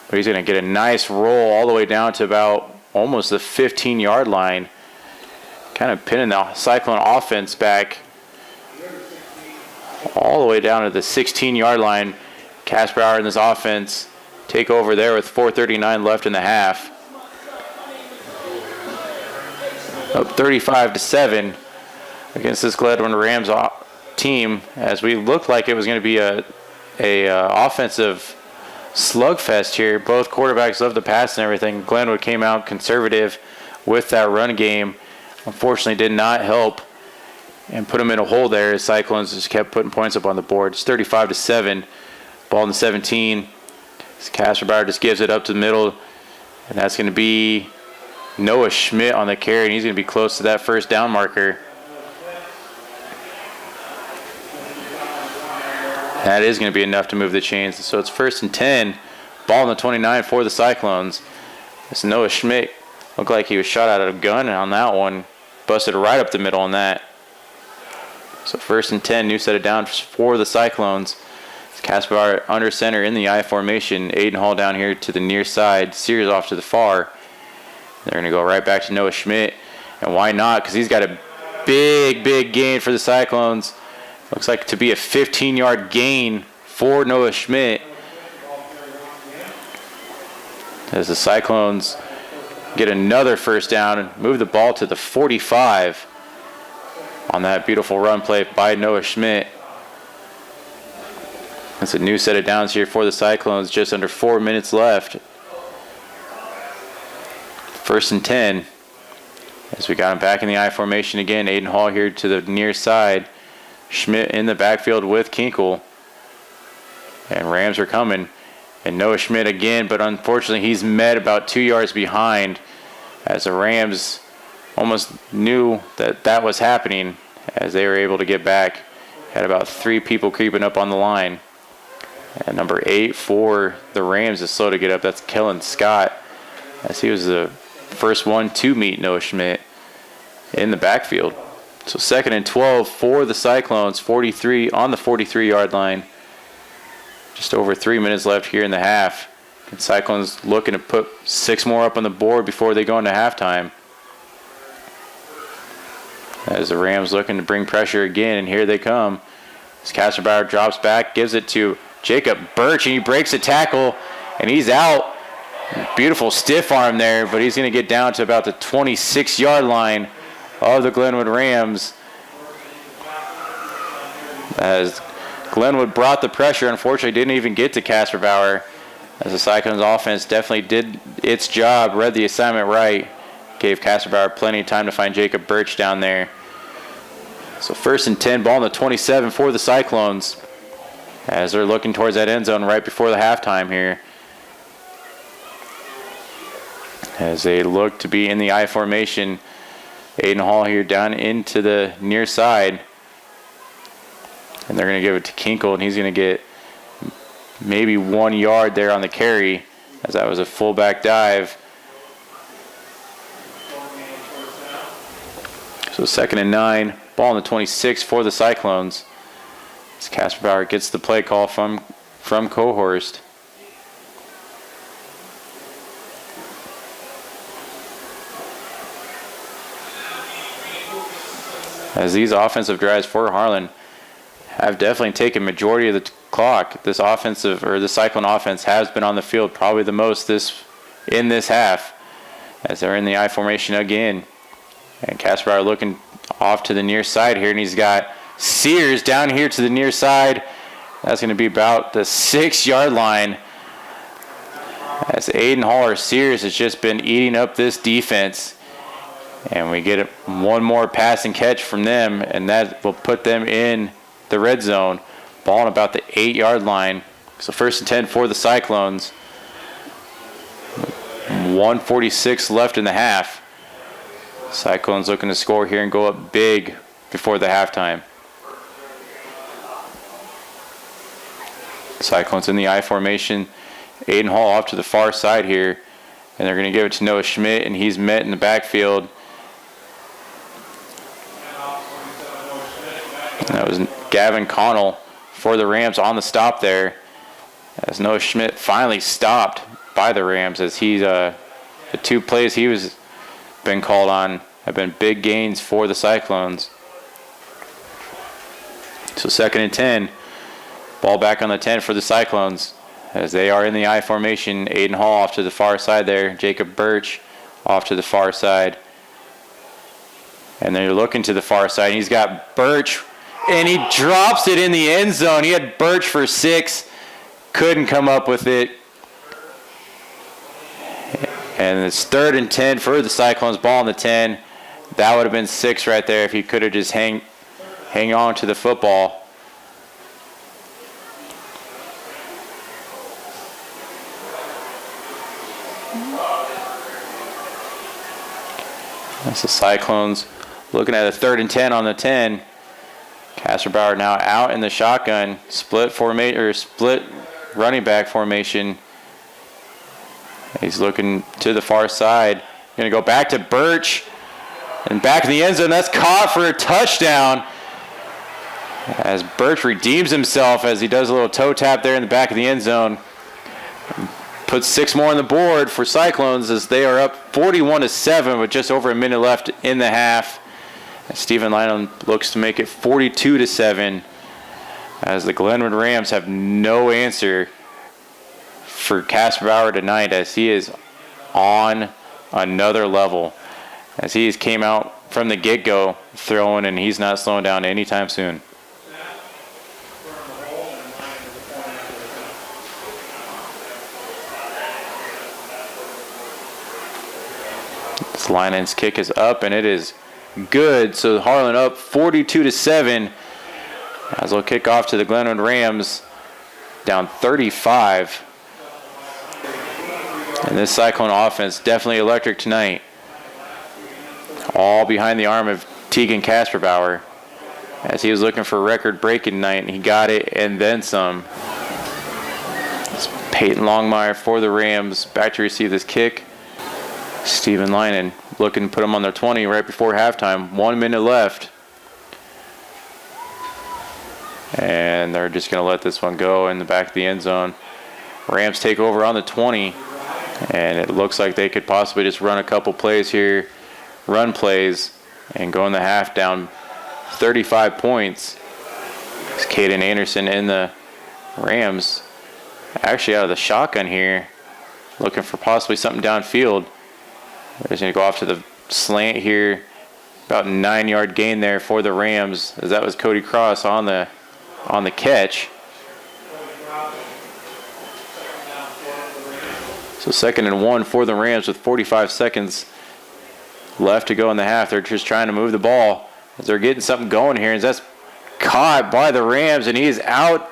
but he's going to get a nice roll all the way down to about almost the 15-yard line, kind of pinning the Cyclone offense back all the way down to the 16-yard line. Casper Bauer and this offense take over there with 4:39 left in the half. Up 35-7 against this Glenwood Rams team, as we looked like it was going to be a offensive slugfest here. Both quarterbacks love the pass and everything. Glenwood came out conservative with that run game. Unfortunately, did not help and put them in a hole there as Cyclones just kept putting points up on the board. It's 35-7. Ball in the 17. Casper Bauer just gives it up to the middle, and that's going to be Noah Schmidt on the carry, and he's going to be close to that first down marker. That is going to be enough to move the chains. So it's 1st and 10. Ball on the 29 for the Cyclones. This Noah Schmidt looked like he was shot out of a gun on that one. Busted right up the middle on that. So 1st and 10, new set of downs for the Cyclones. Casper under center in the I formation. Aiden Hall down here to the near side. Sears off to the far. They're going to go right back to Noah Schmidt. And why not? Because he's got a big gain for the Cyclones. Looks like to be a 15-yard gain for Noah Schmidt. As the Cyclones get another first down and move the ball to the 45 on that beautiful run play by Noah Schmidt. That's a new set of downs here for the Cyclones. Just under 4 minutes left. 1st and 10. As we got him back in the I formation again. Aiden Hall here to the near side. Schmidt in the backfield with Kinkle. And Rams are coming. And Noah Schmidt again, but unfortunately he's met about 2 yards behind, as the Rams almost knew that was happening as they were able to get back. Had about 3 people creeping up on the line. And number 8 for the Rams is slow to get up. That's Kellen Scott as he was the first one to meet Noah Schmidt in the backfield. So 2nd and 12 for the Cyclones, 43 on the 43-yard line. Just over 3 minutes left here in the half. And Cyclones looking to put 6 more up on the board before they go into halftime. As the Rams looking to bring pressure again, and here they come. As Kasperbauer drops back, gives it to Jacob Birch, and he breaks a tackle, and he's out. Beautiful stiff arm there, but he's going to get down to about the 26-yard line of the Glenwood Rams. As Glenwood brought the pressure, unfortunately didn't even get to Kasperbauer, as the Cyclones offense definitely did its job, read the assignment right, gave Kasperbauer plenty of time to find Jacob Birch down there. So 1st and 10, ball on the 27 for the Cyclones, as they're looking towards that end zone right before the halftime here, as they look to be in the I formation. Aiden Hall here down into the near side, and they're going to give it to Kinkle, and he's going to get maybe 1 yard there on the carry, as that was a fullback dive. So 2nd and 9, ball on the 26 for the Cyclones, as Kasperbauer gets the play call from Cohorst. As these offensive drives for Harlan have definitely taken majority of the clock, this Cyclone offense has been on the field probably the most in this half, as they're in the I formation again. And Kasperbauer looking off to the near side here, and he's got Sears down here to the near side. That's going to be about the 6-yard line, as Aiden Hall or Sears has just been eating up this defense. And we get one more pass and catch from them, and that will put them in the red zone. Ball on about the 8-yard line. So 1st and 10 for the Cyclones. 1:46 left in the half. Cyclones looking to score here and go up big before the halftime. Cyclones in the I formation. Aiden Hall off to the far side here, and they're going to give it to Noah Schmidt, and he's met in the backfield. That was Gavin Connell for the Rams on the stop there, as Noah Schmidt finally stopped by the Rams, as the 2 plays he was been called on have been big gains for the Cyclones. So 2nd and 10, ball back on the 10 for the Cyclones, as they are in the I formation. Aiden Hall off to the far side there, Jacob Birch off to the far side, and they're looking to the far side, and he's got Birch, and he drops it in the end zone. He had Birch for 6, couldn't come up with it. And it's 3rd and 10 for the Cyclones, ball on the 10. That would have been 6 right there if he could have just hang on to the football. That's the Cyclones looking at a 3rd and 10 on the 10. Kasperbauer now out in the shotgun, split running back formation. He's looking to the far side. Going to go back to Birch, and back in the end zone. That's caught for a touchdown, as Birch redeems himself as he does a little toe tap there in the back of the end zone. Puts 6 more on the board for Cyclones, as they are up 41-7 with just over a minute left in the half. Stephen Lynham looks to make it 42-7, as the Glenwood Rams have no answer for Kasperbauer tonight, as he is on another level, as he came out from the get-go throwing, and he's not slowing down anytime soon. This Lynham's kick is up, and it is good. So Harlan up 42-7, as they'll kick off to the Glenwood Rams, down 35. And this Cyclone offense definitely electric tonight. All behind the arm of Tegan Kasperbauer, as he was looking for a record-breaking tonight, and he got it and then some. It's Peyton Longmire for the Rams, back to receive this kick. Steven Linen looking to put them on their 20 right before halftime. 1 minute left. And they're just going to let this one go in the back of the end zone. Rams take over on the 20. And it looks like they could possibly just run a couple plays here, run plays, and go in the half down 35 points. It's Caden Anderson and the Rams actually out of the shotgun here, looking for possibly something downfield. They're just going to go off to the slant here. About 9-yard gain there for the Rams, as that was Cody Cross on the catch. So 2nd and 1 for the Rams with 45 seconds left to go in the half. They're just trying to move the ball as they're getting something going here. And that's caught by the Rams, and he's out,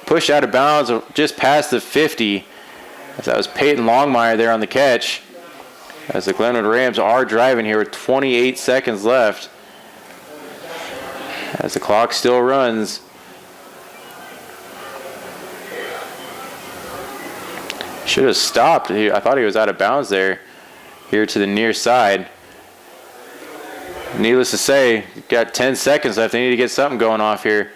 pushed out of bounds just past the 50. As that was Peyton Longmire there on the catch. As the Glenwood Rams are driving here with 28 seconds left. As the clock still runs. Should have stopped. I thought he was out of bounds there. Here to the near side. Needless to say, got 10 seconds left. They need to get something going off here.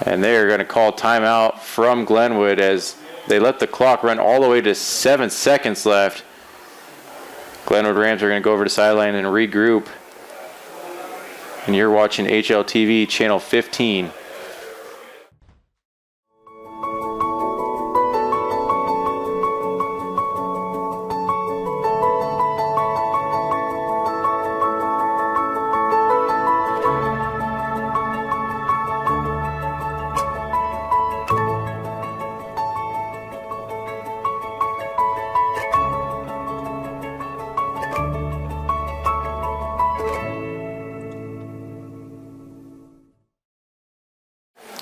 And they are going to call timeout from Glenwood as they let the clock run all the way to 7 seconds left. Glenwood Rams are going to go over to sideline and regroup. And you're watching HLTV Channel 15.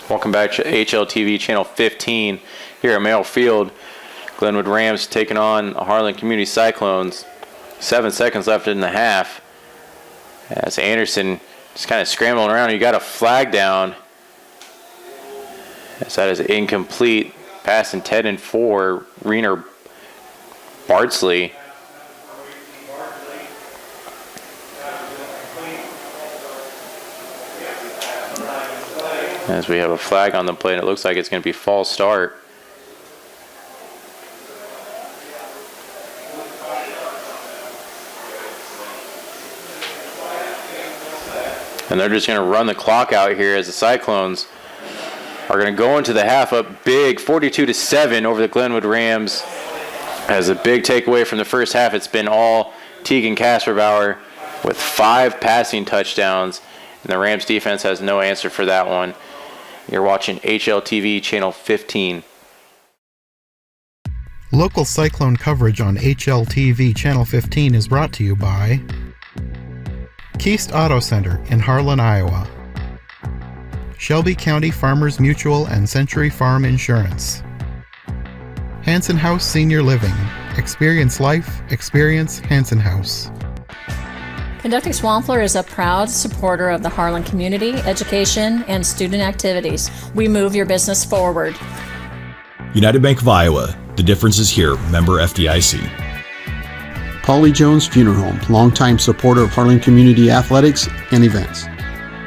Welcome back to HLTV Channel 15 here at Merrill Field. Glenwood Rams taking on Harlan Community Cyclones. 7 seconds left in the half. As Anderson just kind of scrambling around. You got a flag down. As that is incomplete. Pass intended for Reiner Bardsley. As we have a flag on the play, and it looks like it's going to be false start. And they're just going to run the clock out here as the Cyclones are going to go into the half up big, 42-7 over the Glenwood Rams. As a big takeaway from the first half, it's been all Tegan Kasperbauer with 5 passing touchdowns, and the Rams defense has no answer for that one. You're watching HLTV Channel 15. Local Cyclone coverage on HLTV Channel 15 is brought to you by Keast Auto Center in Harlan, Iowa. Shelby County Farmers Mutual and Century Farm Insurance. Hanson House Senior Living. Experience life, experience Hanson House. Conducting Swampler is a proud supporter of the Harlan community, education, and student activities. We move your business forward. United Bank of Iowa. The difference is here. Member FDIC. Polly Jones Funeral Home, longtime supporter of Harlan Community Athletics and events.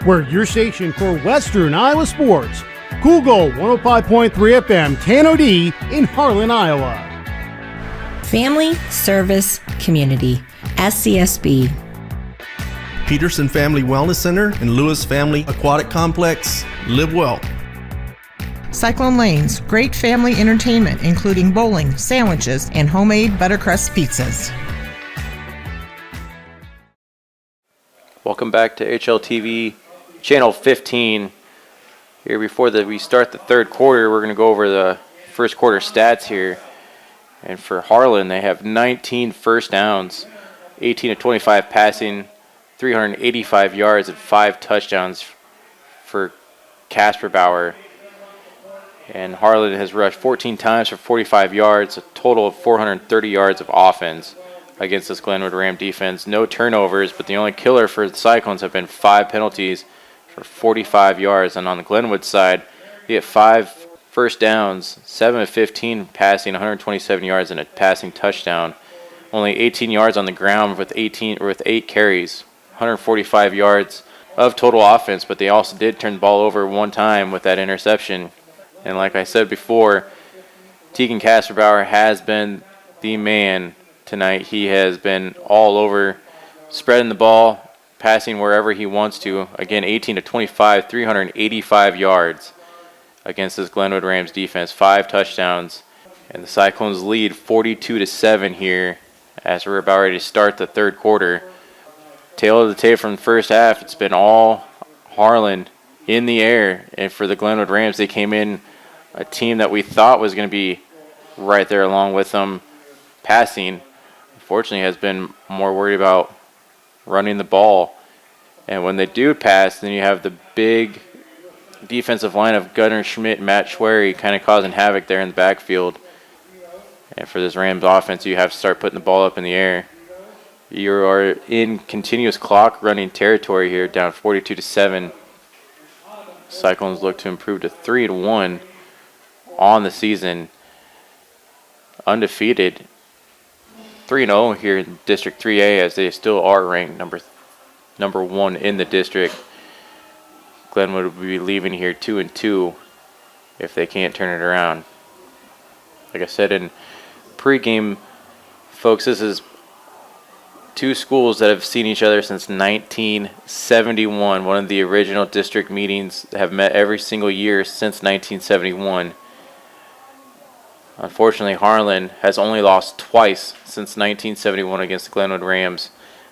We're your station for Western Iowa sports. Cool Gold 105.3 FM, Tano D in Harlan, Iowa. Family, service, community. SCSB. Peterson Family Wellness Center and Lewis Family Aquatic Complex. Live well. Cyclone Lanes, great family entertainment, including bowling, sandwiches, and homemade buttercrust pizzas. Welcome back to HLTV Channel 15. Here before we start the third quarter, we're going to go over the first quarter stats here. And for Harlan, they have 19 first downs, 18 of 25 passing, 385 yards and 5 touchdowns for Kasperbauer. And Harlan has rushed 14 times for 45 yards, a total of 430 yards of offense against this Glenwood Ram defense. No turnovers, but the only killer for the Cyclones have been 5 penalties for 45 yards. And on the Glenwood side, they have 5 first downs, 7 of 15 passing, 127 yards and a passing touchdown only 18 yards on the ground with 8 carries, 145 yards of total offense, but they also did turn the ball over one time with that interception. And like I said before, Tegan Kasperbauer has been the man tonight. He has been all over, spreading the ball, passing wherever he wants to. Again, 18 to 25, 385 yards against this Glenwood Rams defense, 5 touchdowns. And the Cyclones lead 42-7 here as we're about ready to start the third quarter. Tail of the tape from the first half, it's been all Harlan in the air. And for the Glenwood Rams, they came in a team that we thought was going to be right there along with them passing. Unfortunately, has been more worried about running the ball. And when they do pass, then you have the big defensive line of Gunnar Schmidt and Matt Schwery kind of causing havoc there in the backfield. And for this Rams offense, you have to start putting the ball up in the air. You are in continuous clock running territory here, down 42-7. Cyclones look to improve to 3-1 on the season. Undefeated, 3-0 here in District 3A, as they still are ranked number 1 in the district. Glenwood will be leaving here 2-2 if they can't turn it around. Like I said in pregame, folks, this is 2 schools that have seen each other since 1971. One of the original district meetings that have met every single year since 1971. Unfortunately, Harlan has only lost twice since 1971 against the Glenwood Rams.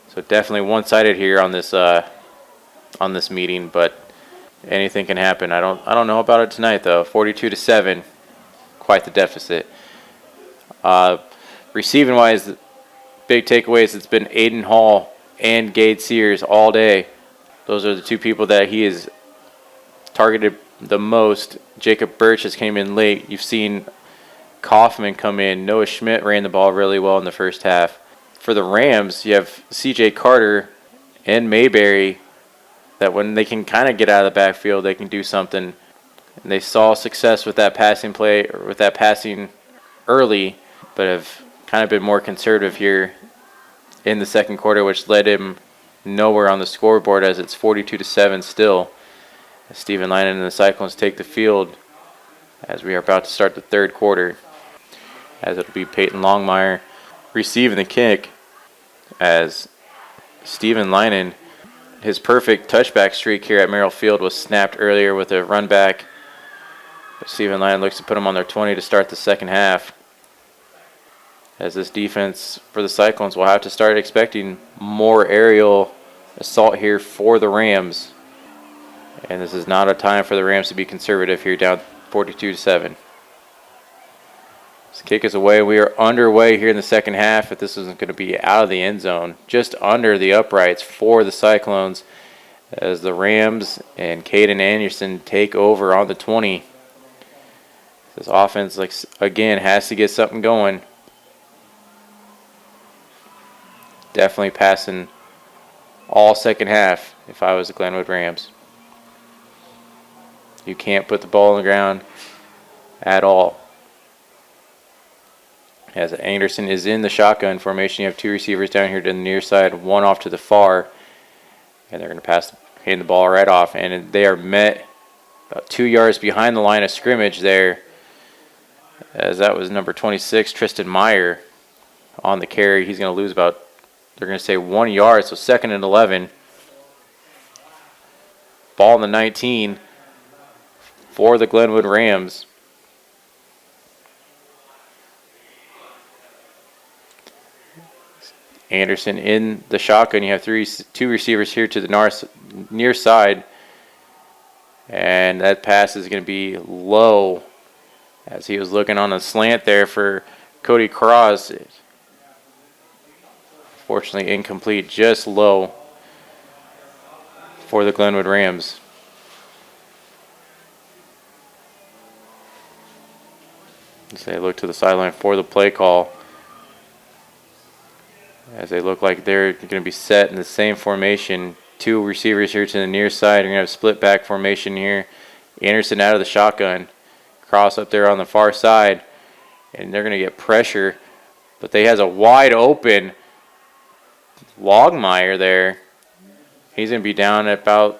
So definitely one-sided here on this meeting, but anything can happen. I don't know about it tonight though. 42-7, quite the deficit. Receiving wise, big takeaways, it's been Aiden Hall and Gade Sears all day. Those are the 2 people that he has targeted the most. Jacob Birch has came in late. You've seen Kaufman come in. Noah Schmidt ran the ball really well in the first half. For the Rams, you have CJ Carter and Mayberry that when they can kind of get out of the backfield, they can do something. And they saw success with that passing play, or with that passing early, but have kind of been more conservative here in the second quarter, which led him nowhere on the scoreboard as it's 42-7 still. As Stephen Linen and the Cyclones take the field as we are about to start the third quarter. As it'll be Peyton Longmire receiving the kick, as Stephen Linen, his perfect touchback streak here at Merrill Field was snapped earlier with a run back. But Stephen Linen looks to put him on their 20 to start the second half. As this defense for the Cyclones will have to start expecting more aerial assault here for the Rams. And this is not a time for the Rams to be conservative here, down 42-7. This kick is away. We are underway here in the second half, but this isn't going to be out of the end zone. Just under the uprights for the Cyclones as the Rams and Caden Anderson take over on the 20. This offense, again, has to get something going. Definitely passing all second half if I was the Glenwood Rams. You can't put the ball on the ground at all. As Anderson is in the shotgun formation, you have 2 receivers down here to the near side, 1 off to the far. And they're going to hand the ball right off. And they are met about 2 yards behind the line of scrimmage there. As that was number 26, Tristan Meyer, on the carry. He's going to lose about, they're going to say 1 yard, so 2nd and 11. Ball in the 19 for the Glenwood Rams. Anderson in the shotgun. You have 2 receivers here to the near side. And that pass is going to be low, as he was looking on a slant there for Cody Cross. Fortunately incomplete, just low for the Glenwood Rams. As they look to the sideline for the play call, as they look like they're going to be set in the same formation. 2 receivers here to the near side. You're going to have a split back formation here. Anderson out of the shotgun. Cross up there on the far side. And they're going to get pressure But they has a wide open Longmire there. He's going to be down at about,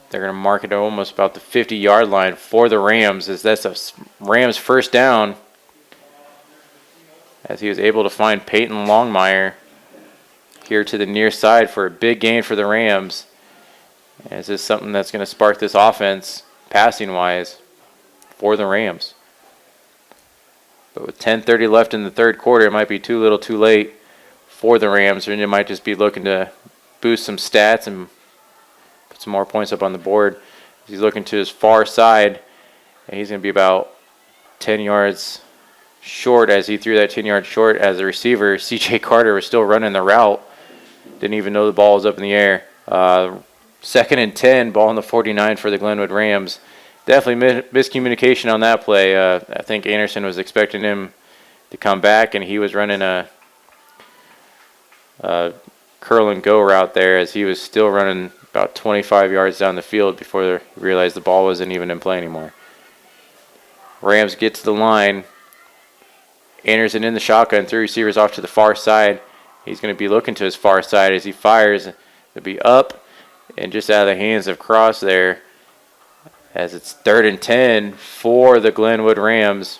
they're going to mark it almost about the 50-yard line for the Rams, as that's a Rams first down, as he was able to find Peyton Longmire here to the near side for a big gain for the Rams. Is this something that's going to spark this offense passing-wise for the Rams? But with 10:30 left in the third quarter, it might be too little too late for the Rams, and they might just be looking to boost some stats and put some more points up on the board. He's looking to his far side, and he's going to be about 10 yards short as he threw that 10-yard short as the receiver. C.J. Carter was still running the route. Didn't even know the ball was up in the air. 2nd and 10, ball on the 49 for the Glenwood Rams. Definitely miscommunication on that play. I think Anderson was expecting him to come back, and he was running a curl and go route there, as he was still running about 25 yards down the field before he realized the ball wasn't even in play anymore. Rams get to the line. Anderson in the shotgun, 3 receivers off to the far side. He's going to be looking to his far side as he fires. It'll be up and just out of the hands of Cross there, as it's 3rd and 10 for the Glenwood Rams.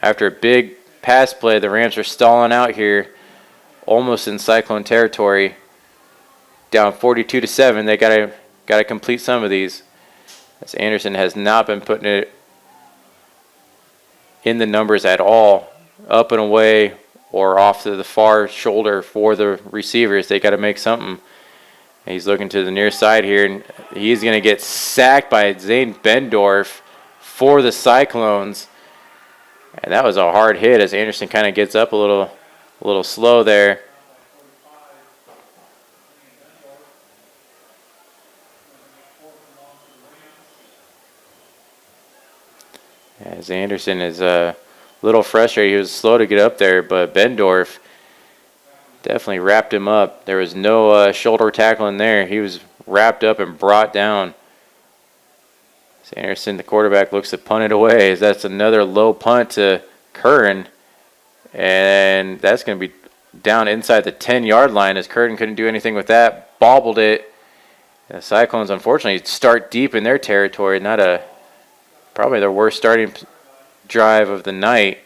After a big pass play, the Rams are stalling out here, almost in Cyclone territory. Down 42-7. They gotta complete some of these, as Anderson has not been putting it in the numbers at all, up and away or off to the far shoulder for the receivers. They got to make something. And he's looking to the near side here, and he's going to get sacked by Zane Bendorf for the Cyclones. And that was a hard hit, as Anderson kind of gets up a little slow there. As Anderson is a little frustrated. He was slow to get up there, but Bendorf definitely wrapped him up. There was no shoulder tackle in there. He was wrapped up and brought down. As Anderson, the quarterback, looks to punt it away, as that's another low punt to Curran. And that's going to be down inside the 10-yard line, as Curran couldn't do anything with that. Bobbled it. The Cyclones, unfortunately, start deep in their territory. Probably their worst starting drive of the night.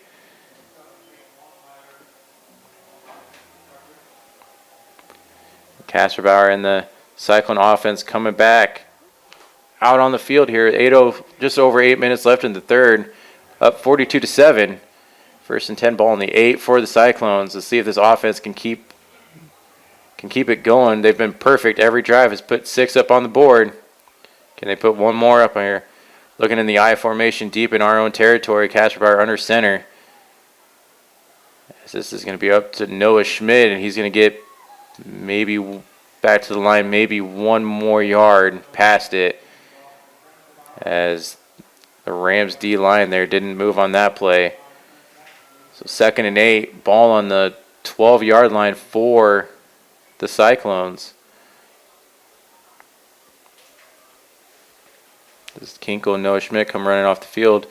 Kasperbauer and the Cyclone offense coming back out on the field here. Just over 8 minutes left in the third. Up 42-7. 1st and 10, ball on the 8 for the Cyclones. Let's see if this offense can keep it going. They've been perfect. Every drive has put 6 up on the board. Can they put one more up here? Looking in the I formation deep in our own territory. Kasperbauer under center. This is going to be up to Noah Schmidt, and he's going to get maybe back to the line, maybe one more yard past it, as the Rams D-line there didn't move on that play. So 2nd and 8, ball on the 12-yard line for the Cyclones. This Kinkle and Noah Schmidt come running off the field,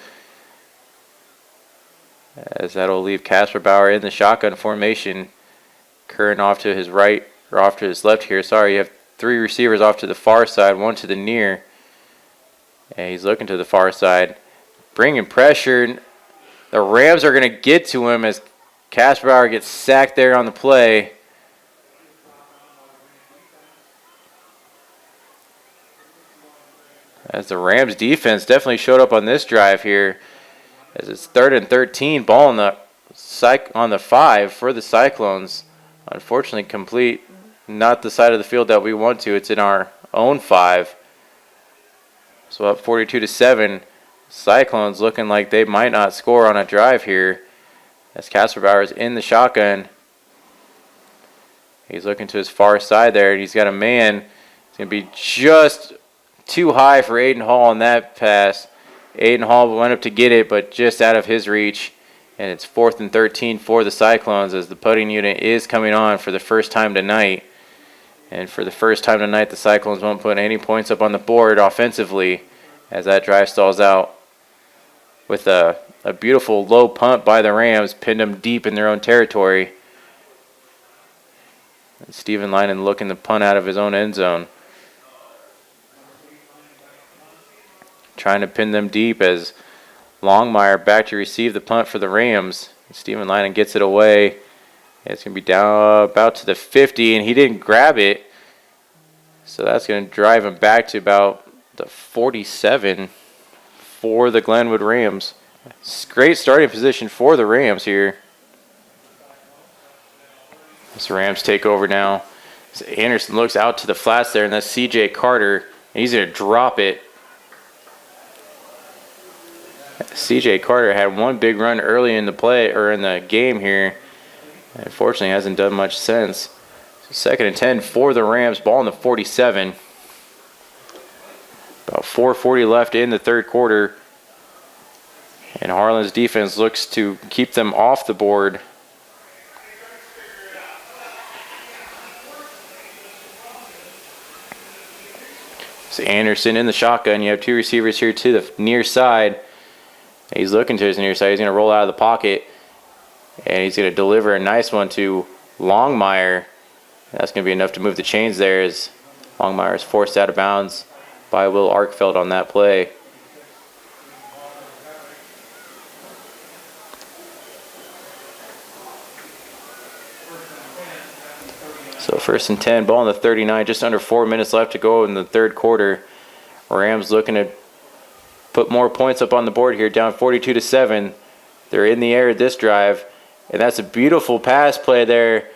as that'll leave Kasperbauer in the shotgun formation. Curran off to his right, or off to his left here. Sorry, you have 3 receivers off to the far side, 1 to the near. And he's looking to the far side, bringing pressure. The Rams are going to get to him as Kasperbauer gets sacked there on the play. As the Rams defense definitely showed up on this drive here, as it's 3rd and 13, ball on the 5 for the Cyclones. Unfortunately, complete not the side of the field that we want to. It's in our own 5. So up 42-7. Cyclones looking like they might not score on a drive here, as Kasperbauer is in the shotgun. He's looking to his far side there, and he's got a man. It's going to be just too high for Aiden Hall on that pass. Aiden Hall went up to get it, but just out of his reach. And it's 4th and 13 for the Cyclones, as the putting unit is coming on for the first time tonight. And for the first time tonight, the Cyclones won't put any points up on the board offensively, as that drive stalls out with a A beautiful low punt by the Rams pinned them deep in their own territory. And Steven Linen looking to punt out of his own end zone. Trying to pin them deep as Longmire back to receive the punt for the Rams. Steven Linen gets it away. It's going to be down about to the 50, and he didn't grab it. So that's going to drive him back to about the 47 for the Glenwood Rams. Great starting position for the Rams here. As the Rams take over now. As Anderson looks out to the flats there, and that's C.J. Carter. And he's going to drop it. C.J. Carter had one big run early in the play or in the game here. Unfortunately, hasn't done much since. So 2nd and 10 for the Rams. Ball in the 47. About 4:40 left in the third quarter. And Harlan's defense looks to keep them off the board. So Anderson in the shotgun. You have two receivers here to the near side. He's looking to his near side. He's going to roll out of the pocket. And he's going to deliver a nice one to Longmire. That's going to be enough to move the chains there as Longmire is forced out of bounds by Will Arkfeld on that play. So 1st and 10, ball in the 39, just under 4 minutes left to go in the third quarter. Rams looking to put more points up on the board here, down 42-7. They're in the air at this drive, and that's a beautiful pass play there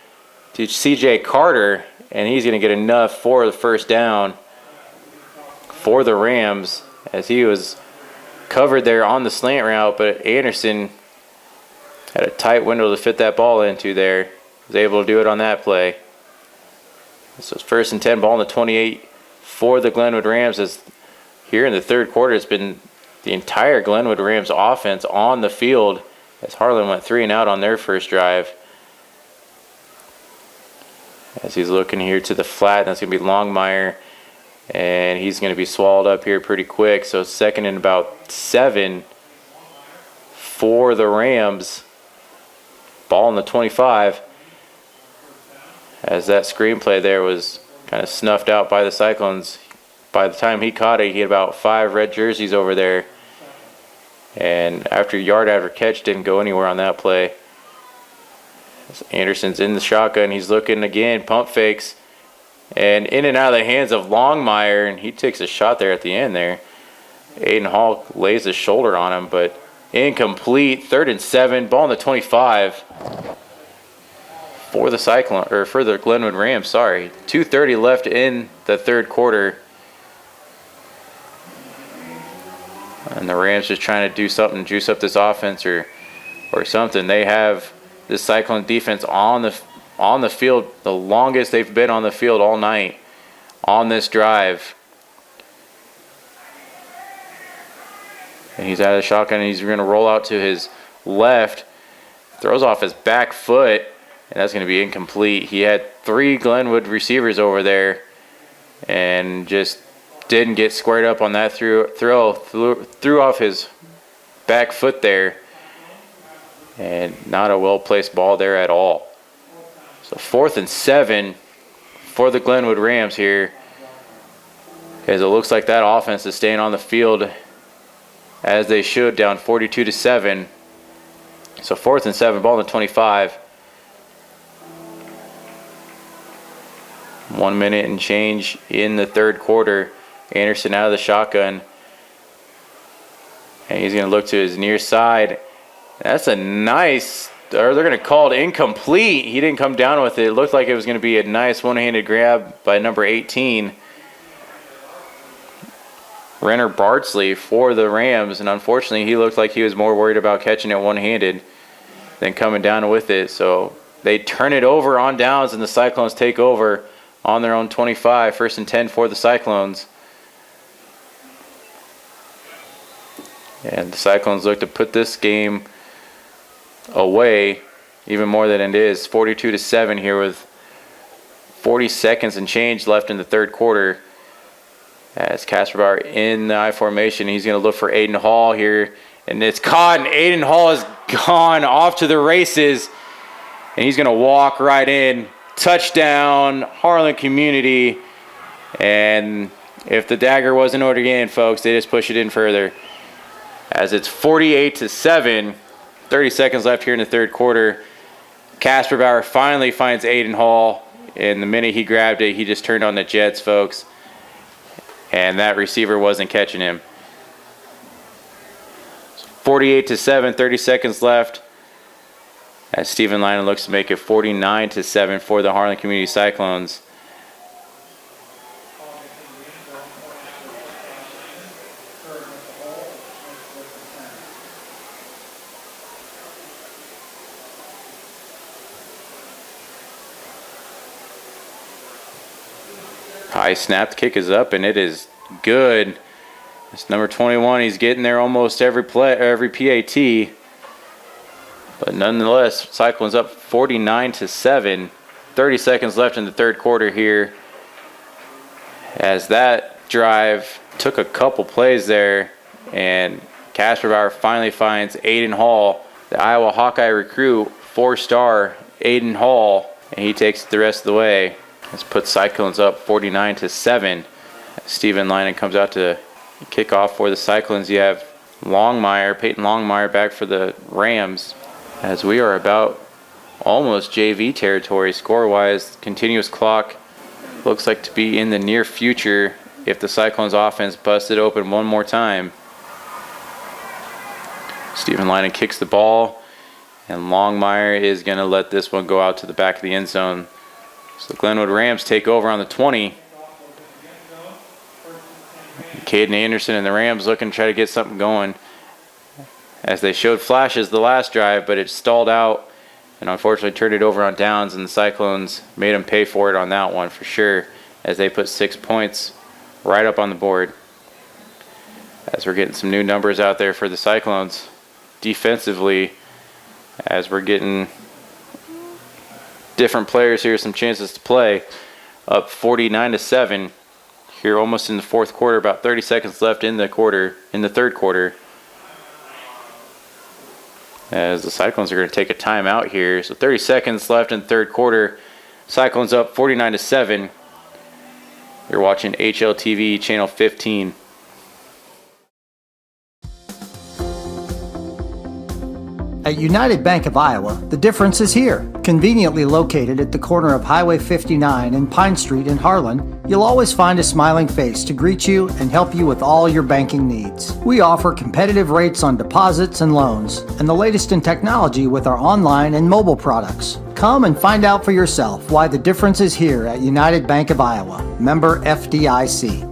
to C.J. Carter, and he's going to get enough for the first down for the Rams as he was covered there on the slant route, but Anderson had a tight window to fit that ball into there. Was able to do it on that play. So it's 1st and 10, ball in the 28 for the Glenwood Rams as here in the third quarter it's been the entire Glenwood Rams offense on the field as Harlan went 3 and out on their first drive. As he's looking here to the flat, that's going to be Longmire, and he's going to be swallowed up here pretty quick. So 2nd and about 7 for the Rams. Ball in the 25. As that screenplay there was kind of snuffed out by the Cyclones. By the time he caught it, he had about 5 red jerseys over there. And yard after catch didn't go anywhere on that play. Anderson's in the shotgun. He's looking again, pump fakes. And in and out of the hands of Longmire, and he takes a shot there at the end there. Aiden Hall lays his shoulder on him, but incomplete. 3rd and 7, ball in the 25. For the Cyclone, or for the Glenwood Rams, sorry. 2:30 left in the third quarter. And the Rams just trying to do something, juice up this offense or something. They have this Cyclone defense on the field, the longest they've been on the field all night on this drive. And he's out of the shotgun, and he's going to roll out to his left. Throws off his back foot. And that's going to be incomplete. He had 3 Glenwood receivers over there and just didn't get squared up on that threw off his back foot there. And not a well-placed ball there at all. So 4th and 7 for the Glenwood Rams here. As it looks like that offense is staying on the field as they should, down 42-7. So 4th and 7, ball in the 25. 1 minute and change in the third quarter. Anderson out of the shotgun. And he's going to look to his near side. That's a nice, or they're going to call it incomplete. He didn't come down with it. It looked like it was going to be a nice one-handed grab by number 18. Renner Bardsley for the Rams. And unfortunately, he looked like he was more worried about catching it one-handed than coming down with it. So they turn it over on downs, and the Cyclones take over on their own 25, 1st and 10 for the Cyclones. And the Cyclones look to put this game away even more than it is. 42-7 here with 40 seconds and change left in the third quarter. As Casper Bauer in the I formation, he's going to look for Aiden Hall here and it's caught, and Aiden Hall is gone off to the races, and he's going to walk right in. Touchdown, Harlan Community. And if the dagger wasn't ordered in, folks, they just push it in further. As it's 48-7, 30 seconds left here in the third quarter. Casper Bauer finally finds Aiden Hall, and the minute he grabbed it, he just turned on the jets, folks. And that receiver wasn't catching him. 48-7, 30 seconds left. As Stephen Lyon looks to make it 49-7 for the Harlan Community Cyclones. High snap, the kick is up, and it is good. It's number 21. He's getting there almost every play, every PAT. But nonetheless, Cyclones up 49-7. 30 seconds left in the third quarter here. As that drive took a couple plays there, and Casper Bauer finally finds Aiden Hall, the Iowa Hawkeye recruit, 4-star Aiden Hall, and he takes it the rest of the way. This puts Cyclones up 49-7. Stephen Linen comes out to kick off for the Cyclones. You have Peyton Longmire back for the Rams. As we are about almost JV territory score-wise. Continuous clock looks like to be in the near future if the Cyclones offense busted open one more time. Stephen Linen kicks the ball, and Longmire is going to let this one go out to the back of the end zone. So the Glenwood Rams take over on the 20. Caden Anderson and the Rams looking to try to get something going, as they showed flashes the last drive, but it stalled out and unfortunately turned it over on downs, and the Cyclones made them pay for it on that one for sure, as they put 6 points right up on the board. As we're getting some new numbers out there for the Cyclones defensively, as we're getting different players here some chances to play. Up 49-7 here almost in the fourth quarter, about 30 seconds left in the third quarter, as the Cyclones are going to take a timeout here. So 30 seconds left in the third quarter. Cyclones up 49-7. You're watching HLTV channel 15. At United Bank of Iowa, the difference is here. Conveniently located at the corner of Highway 59 and Pine Street in Harlan, you'll always find a smiling face to greet you and help you with all your banking needs. We offer competitive rates on deposits and loans, and the latest in technology with our online and mobile products. Come and find out for yourself why the difference is here at United Bank of Iowa, member FDIC.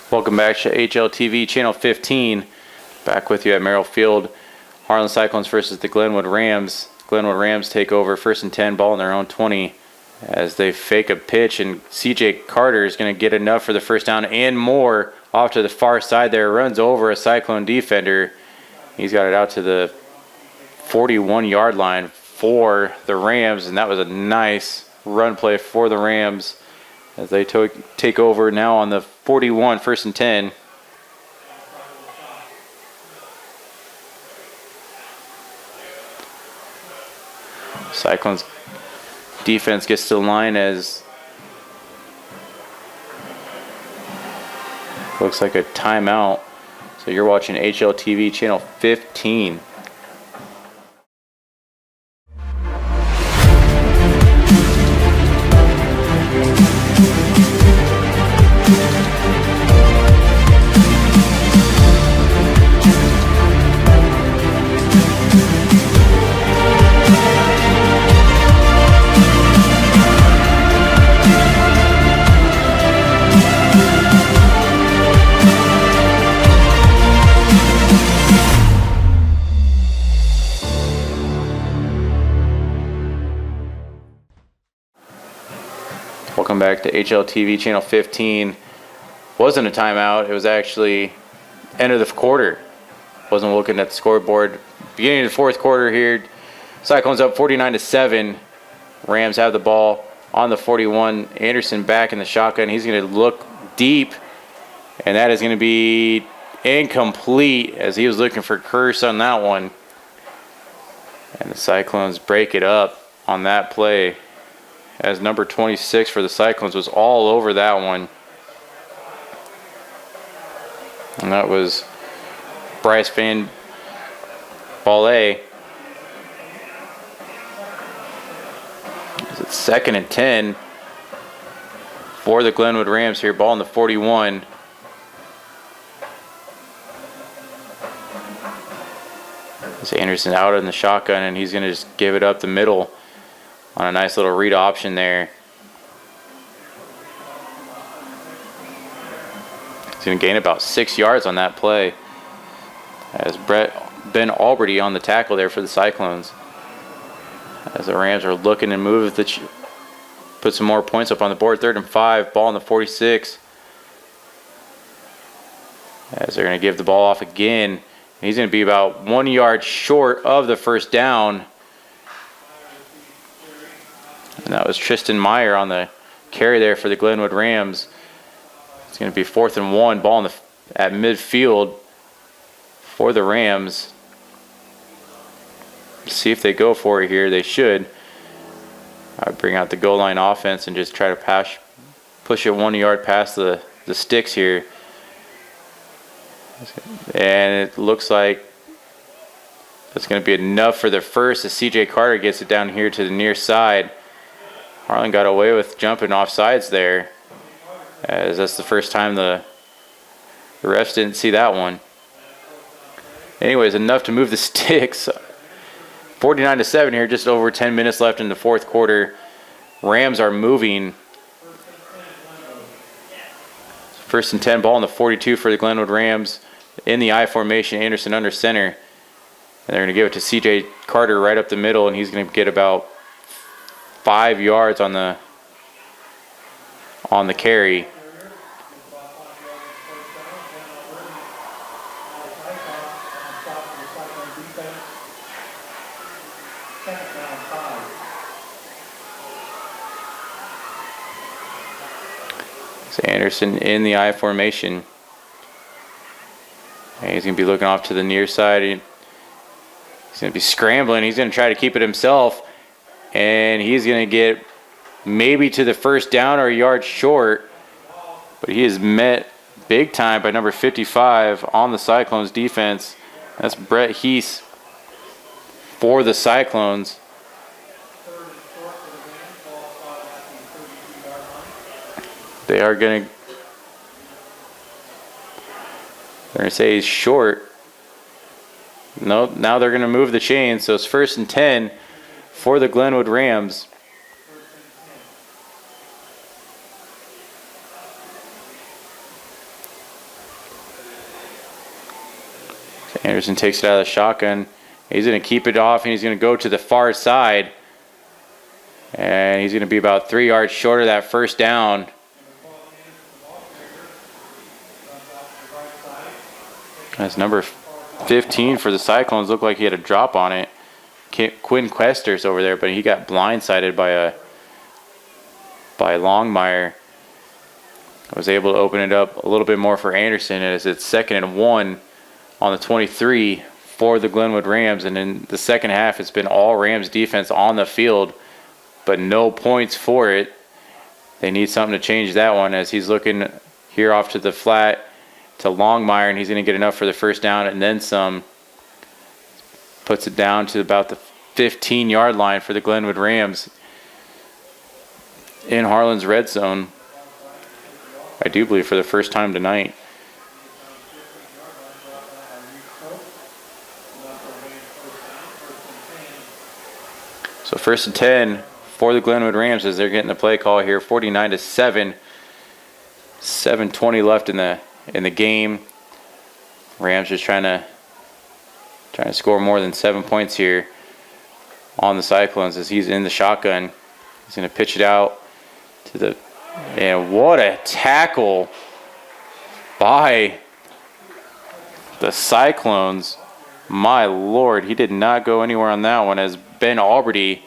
Welcome back to HLTV channel 15. Back with you at Merrill Field. Harlan Cyclones versus the Glenwood Rams. Glenwood Rams take over 1st and 10, ball in their own 20, as they fake a pitch, and CJ Carter is going to get enough for the first down and more off to the far side there. Runs over a Cyclone defender. He's got it out to the 41-yard line for the Rams, and that was a nice run play for the Rams as they take over now on the 41, 1st and 10. Cyclones defense gets to the line as looks like a timeout. So you're watching HLTV channel 15. Welcome back to HLTV Channel 15. Wasn't a timeout. It was actually end of the quarter. Wasn't looking at the scoreboard. Beginning of the fourth quarter here. Cyclones up 49-7. Rams have the ball on the 41. Anderson back in the shotgun. He's going to look deep, and that is going to be incomplete as he was looking for Curse on that one. And the Cyclones break it up on that play, as number 26 for the Cyclones was all over that one. And that was Bryce Van Ballet. It's 2nd and 10 for the Glenwood Rams here. Ball in the 41. It's Anderson out in the shotgun, and he's going to just give it up the middle on a nice little read option there. He's going to gain about 6 yards on that play, as Ben Alberty on the tackle there for the Cyclones. As the Rams are looking to move put some more points up on the board. 3rd and 5, ball in the 46. As they're going to give the ball off again. He's going to be about 1 yard short of the first down. And that was Tristan Meyer on the carry there for the Glenwood Rams. It's going to be 4th and 1, ball at midfield for the Rams. See if they go for it here. They should. I bring out the goal line offense and just try to push it 1 yard past the sticks here. And it looks like that's going to be enough for the first as CJ Carter gets it down here to the near side. Harlan got away with jumping off sides there, as that's the first time the refs didn't see that one. Anyways, enough to move the sticks. 49-7 here, just over 10 minutes left in the fourth quarter. Rams are moving. 1st and 10, ball in the 42 for the Glenwood Rams. In the I formation, Anderson under center. And they're going to give it to CJ Carter right up the middle, and he's going to get about 5 yards on the carry. So Anderson in the I formation. And he's going to be looking off to the near side. He's going to be scrambling. He's going to try to keep it himself. And he's going to get maybe to the first down or a yard short. But he is met big time by number 55 on the Cyclones defense. That's Brett Heath for the Cyclones. They are going to say he's short. No, now they're going to move the chain. So it's 1st and 10 for the Glenwood Rams. So Anderson takes it out of the shotgun. He's going to keep it off, and he's going to go to the far side. And he's going to be about 3 yards short of that first down. That's number 15 for the Cyclones. Looked like he had a drop on it. Quinn Questers over there, but he got blindsided by Longmire. I was able to open it up a little bit more for Anderson as it's 2nd and 1 on the 23 for the Glenwood Rams. And in the second half, it's been all Rams defense on the field, but no points for it. They need something to change that one, as he's looking here off to the flat to Longmire, and he's going to get enough for the first down and then some. Puts it down to about the 15-yard line for the Glenwood Rams in Harlan's red zone. I do believe for the first time tonight. So 1st and 10 for the Glenwood Rams as they're getting the play call here. 49-7. 7:20 left in the game. Rams just trying to score more than 7 points here on the Cyclones as he's in the shotgun. He's going to pitch it out to the And what a tackle by the Cyclones. My Lord, he did not go anywhere on that one as Ben Alberty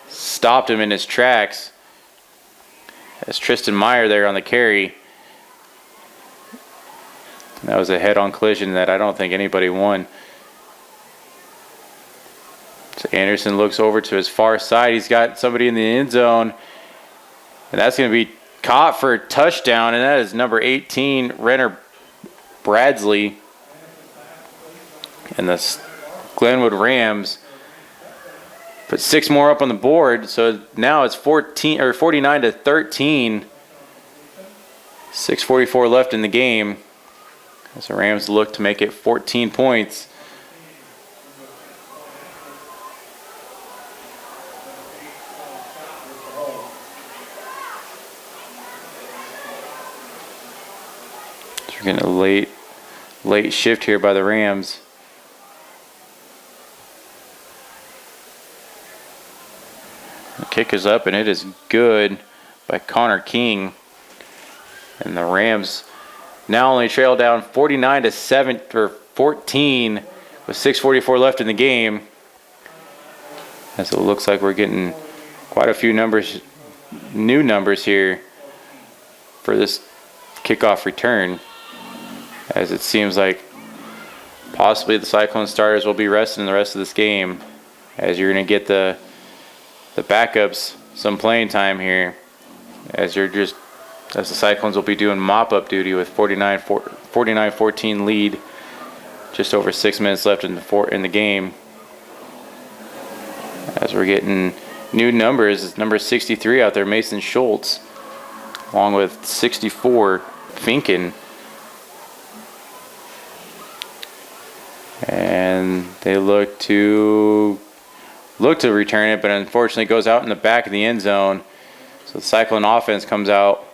stopped him in his tracks. As Tristan Meyer there on the carry. That was a head-on collision that I don't think anybody won. So Anderson looks over to his far side. He's got somebody in the end zone. And that's going to be caught for a touchdown. And that is number 18, Renner Bradsley. And the Glenwood Rams put 6 more up on the board. So now it's 49-13. 6:44 left in the game. As the Rams look to make it 14 points. So we're getting a late shift here by the Rams. The kick is up and it is good by Connor King. And the Rams now only trail down 49-14 with 6:44 left in the game. As it looks like we're getting quite a few new numbers here for this kickoff return. As it seems like possibly the Cyclone starters will be resting the rest of this game. As you're going to get the backups some playing time here. As the Cyclones will be doing mop-up duty with 49-14 lead. Just over 6 minutes left in the game. As we're getting new numbers, it's number 63 out there, Mason Schultz, along with 64, Finken. And they look to return it, but unfortunately goes out in the back of the end zone. So the Cyclone offense comes out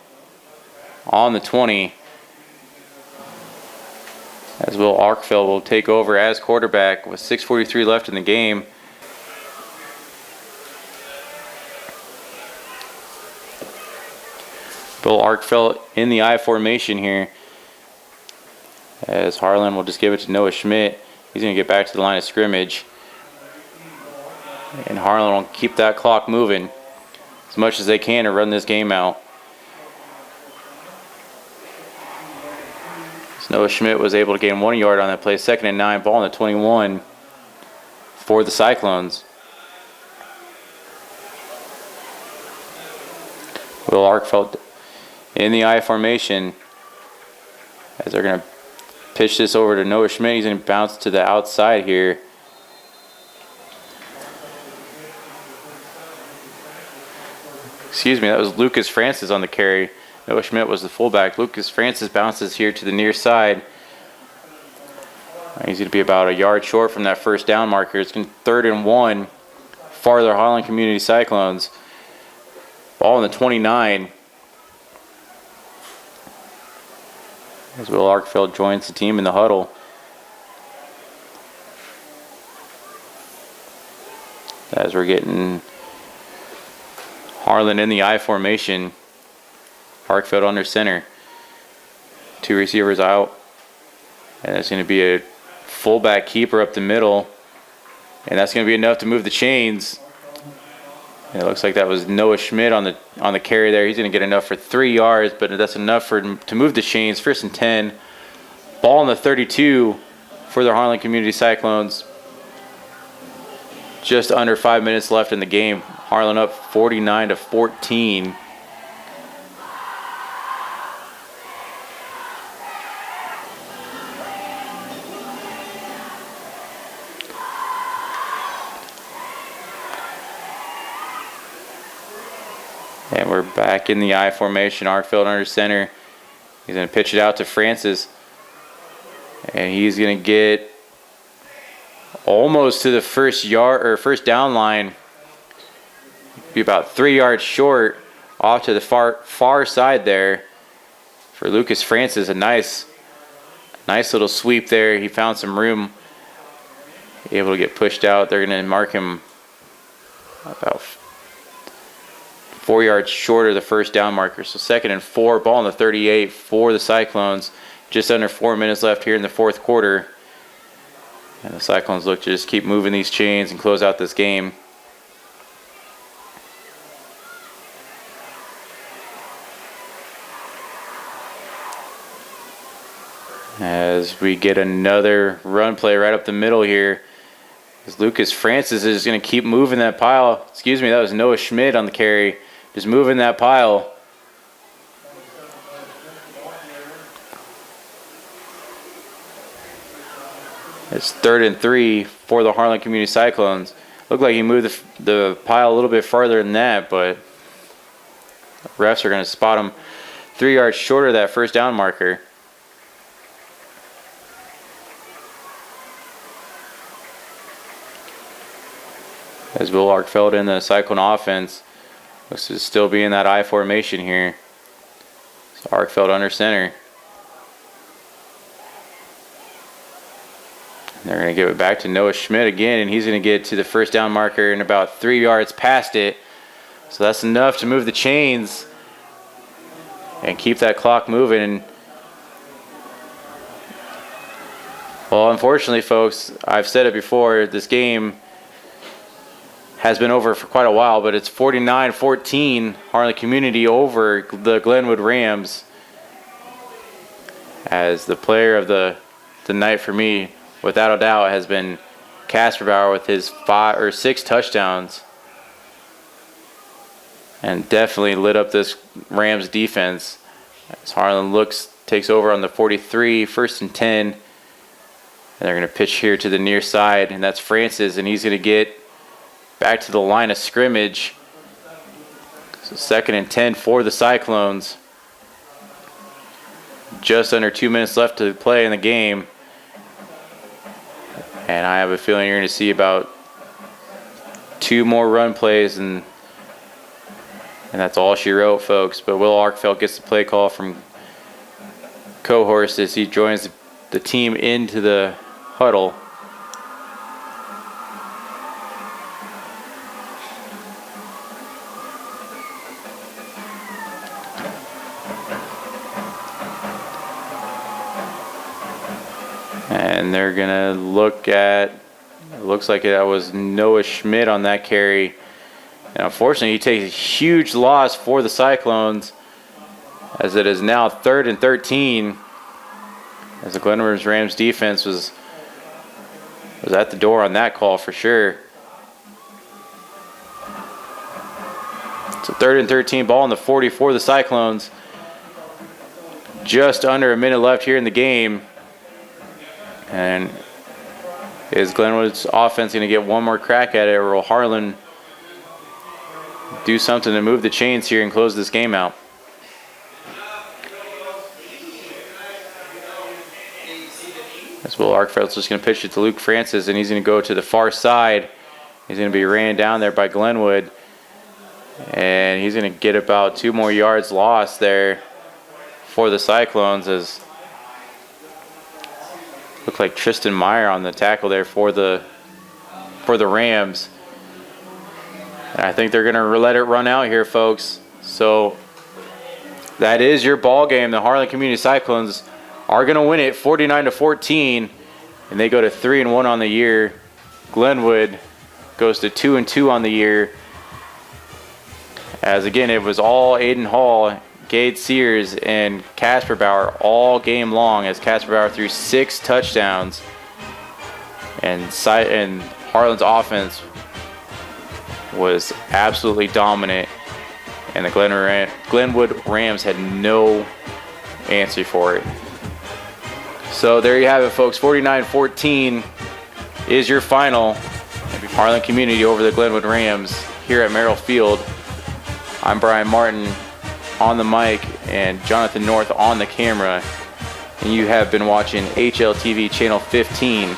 on the 20. As Will Arkfeld will take over as quarterback with 6:43 left in the game. Bill Arkfeld in the I formation here. As Harlan will just give it to Noah Schmidt. He's going to get back to the line of scrimmage. And Harlan will keep that clock moving as much as they can to run this game out. Noah Schmidt was able to gain 1 yard on that play. 2nd and 9, ball on the 21 for the Cyclones. Will Arkfeld in the I formation as they're going to pitch this over to Noah Schmidt. He's going to bounce to the outside here. Excuse me, that was Lucas Francis on the carry. Noah Schmidt was the fullback. Lucas Francis bounces here to the near side. He's going to be about a yard short from that first down marker. It's going to 3rd and 1 for the Harlan Community Cyclones. Ball on the 29. As Will Arkfeld joins the team in the huddle. As we're getting Harlan in the I formation. Arkfeld under center. 2 receivers out. And it's going to be a fullback keeper up the middle. And that's going to be enough to move the chains. And it looks like that was Noah Schmidt on the carry there. He's going to get enough for 3 yards, but that's enough to move the chains. 1st and 10. Ball on the 32 for the Harlan Community Cyclones. Just under 5 minutes left in the game. Harlan up 49-14. And we're back in the I formation. Arkfeld under center. He's going to pitch it out to Francis. And he's going to get almost to the first down line. Be about 3 yards short off to the far side there for Lucas Francis. A nice little sweep there. He found some room. Able to get pushed out. They're going to mark him about 4 yards short of the first down marker. So 2nd and 4, ball on the 38 for the Cyclones. Just under 4 minutes left here in the fourth quarter. And the Cyclones look to just keep moving these chains and close out this game. As we get another run play right up the middle here. As Lucas Francis is going to keep moving that pile. Excuse me, that was Noah Schmidt on the carry. Just moving that pile. It's 3rd and 3 for the Harlan Community Cyclones. Looked like he moved the pile a little bit farther than that, but refs are going to spot him 3 yards short of that first down marker. As Will Arkfeld in the Cyclone offense looks to still be in that I formation here. So Arkfeld under center. They're going to give it back to Noah Schmidt again, and he's going to get to the first down marker and about 3 yards past it. So that's enough to move the chains and keep that clock moving. Well, unfortunately, folks, I've said it before, this game has been over for quite a while, but it's 49-14 Harlan Community over the Glenwood Rams. As the player of the night for me, without a doubt, has been Casper Bauer with his 5 or 6 touchdowns, and definitely lit up this Rams defense. As Harlan takes over on the 43, 1st and 10, and they're going to pitch here to the near side, and that's Francis, and he's going to get back to the line of scrimmage. So 2nd and 10 for the Cyclones. Just under 2 minutes left to play in the game. And I have a feeling you're going to see about 2 more run plays, and that's all she wrote, folks. But Will Arkfeld gets the play call from Cohorst as he joins the team into the huddle. And they're going to look at, it looks like that was Noah Schmidt on that carry. And unfortunately, he takes a huge loss for the Cyclones, as it is now 3rd and 13, as the Glenwood Rams defense was at the door on that call for sure. So 3rd and 13, ball on the 40 for the Cyclones. Just under a minute left here in the game. And is Glenwood's offense going to get one more crack at it, or will Harlan do something to move the chains here and close this game out? As Will Arkfeld's just going to pitch it to Luke Francis, and he's going to go to the far side. He's going to be ran down there by Glenwood, and he's going to get about 2 more yards lost there for the Cyclones, as looked like Tristan Meyer on the tackle there for the Rams. And I think they're going to let it run out here, folks. So that is your ball game. The Harlan Community Cyclones are going to win it 49-14, and they go to 3-1 on the year. Glenwood goes to 2-2 on the year. As again, it was all Aiden Hall, Gade Sears, and Casper Bauer all game long, as Casper Bauer threw 6 touchdowns, and Harlan's offense was absolutely dominant, and the Glenwood Rams had no answer for it. So there you have it, folks. 49-14 is your final. Harlan Community over the Glenwood Rams here at Merrill Field. I'm Brian Martin on the mic and Jonathan North on the camera, and you have been watching HLTV Channel 15.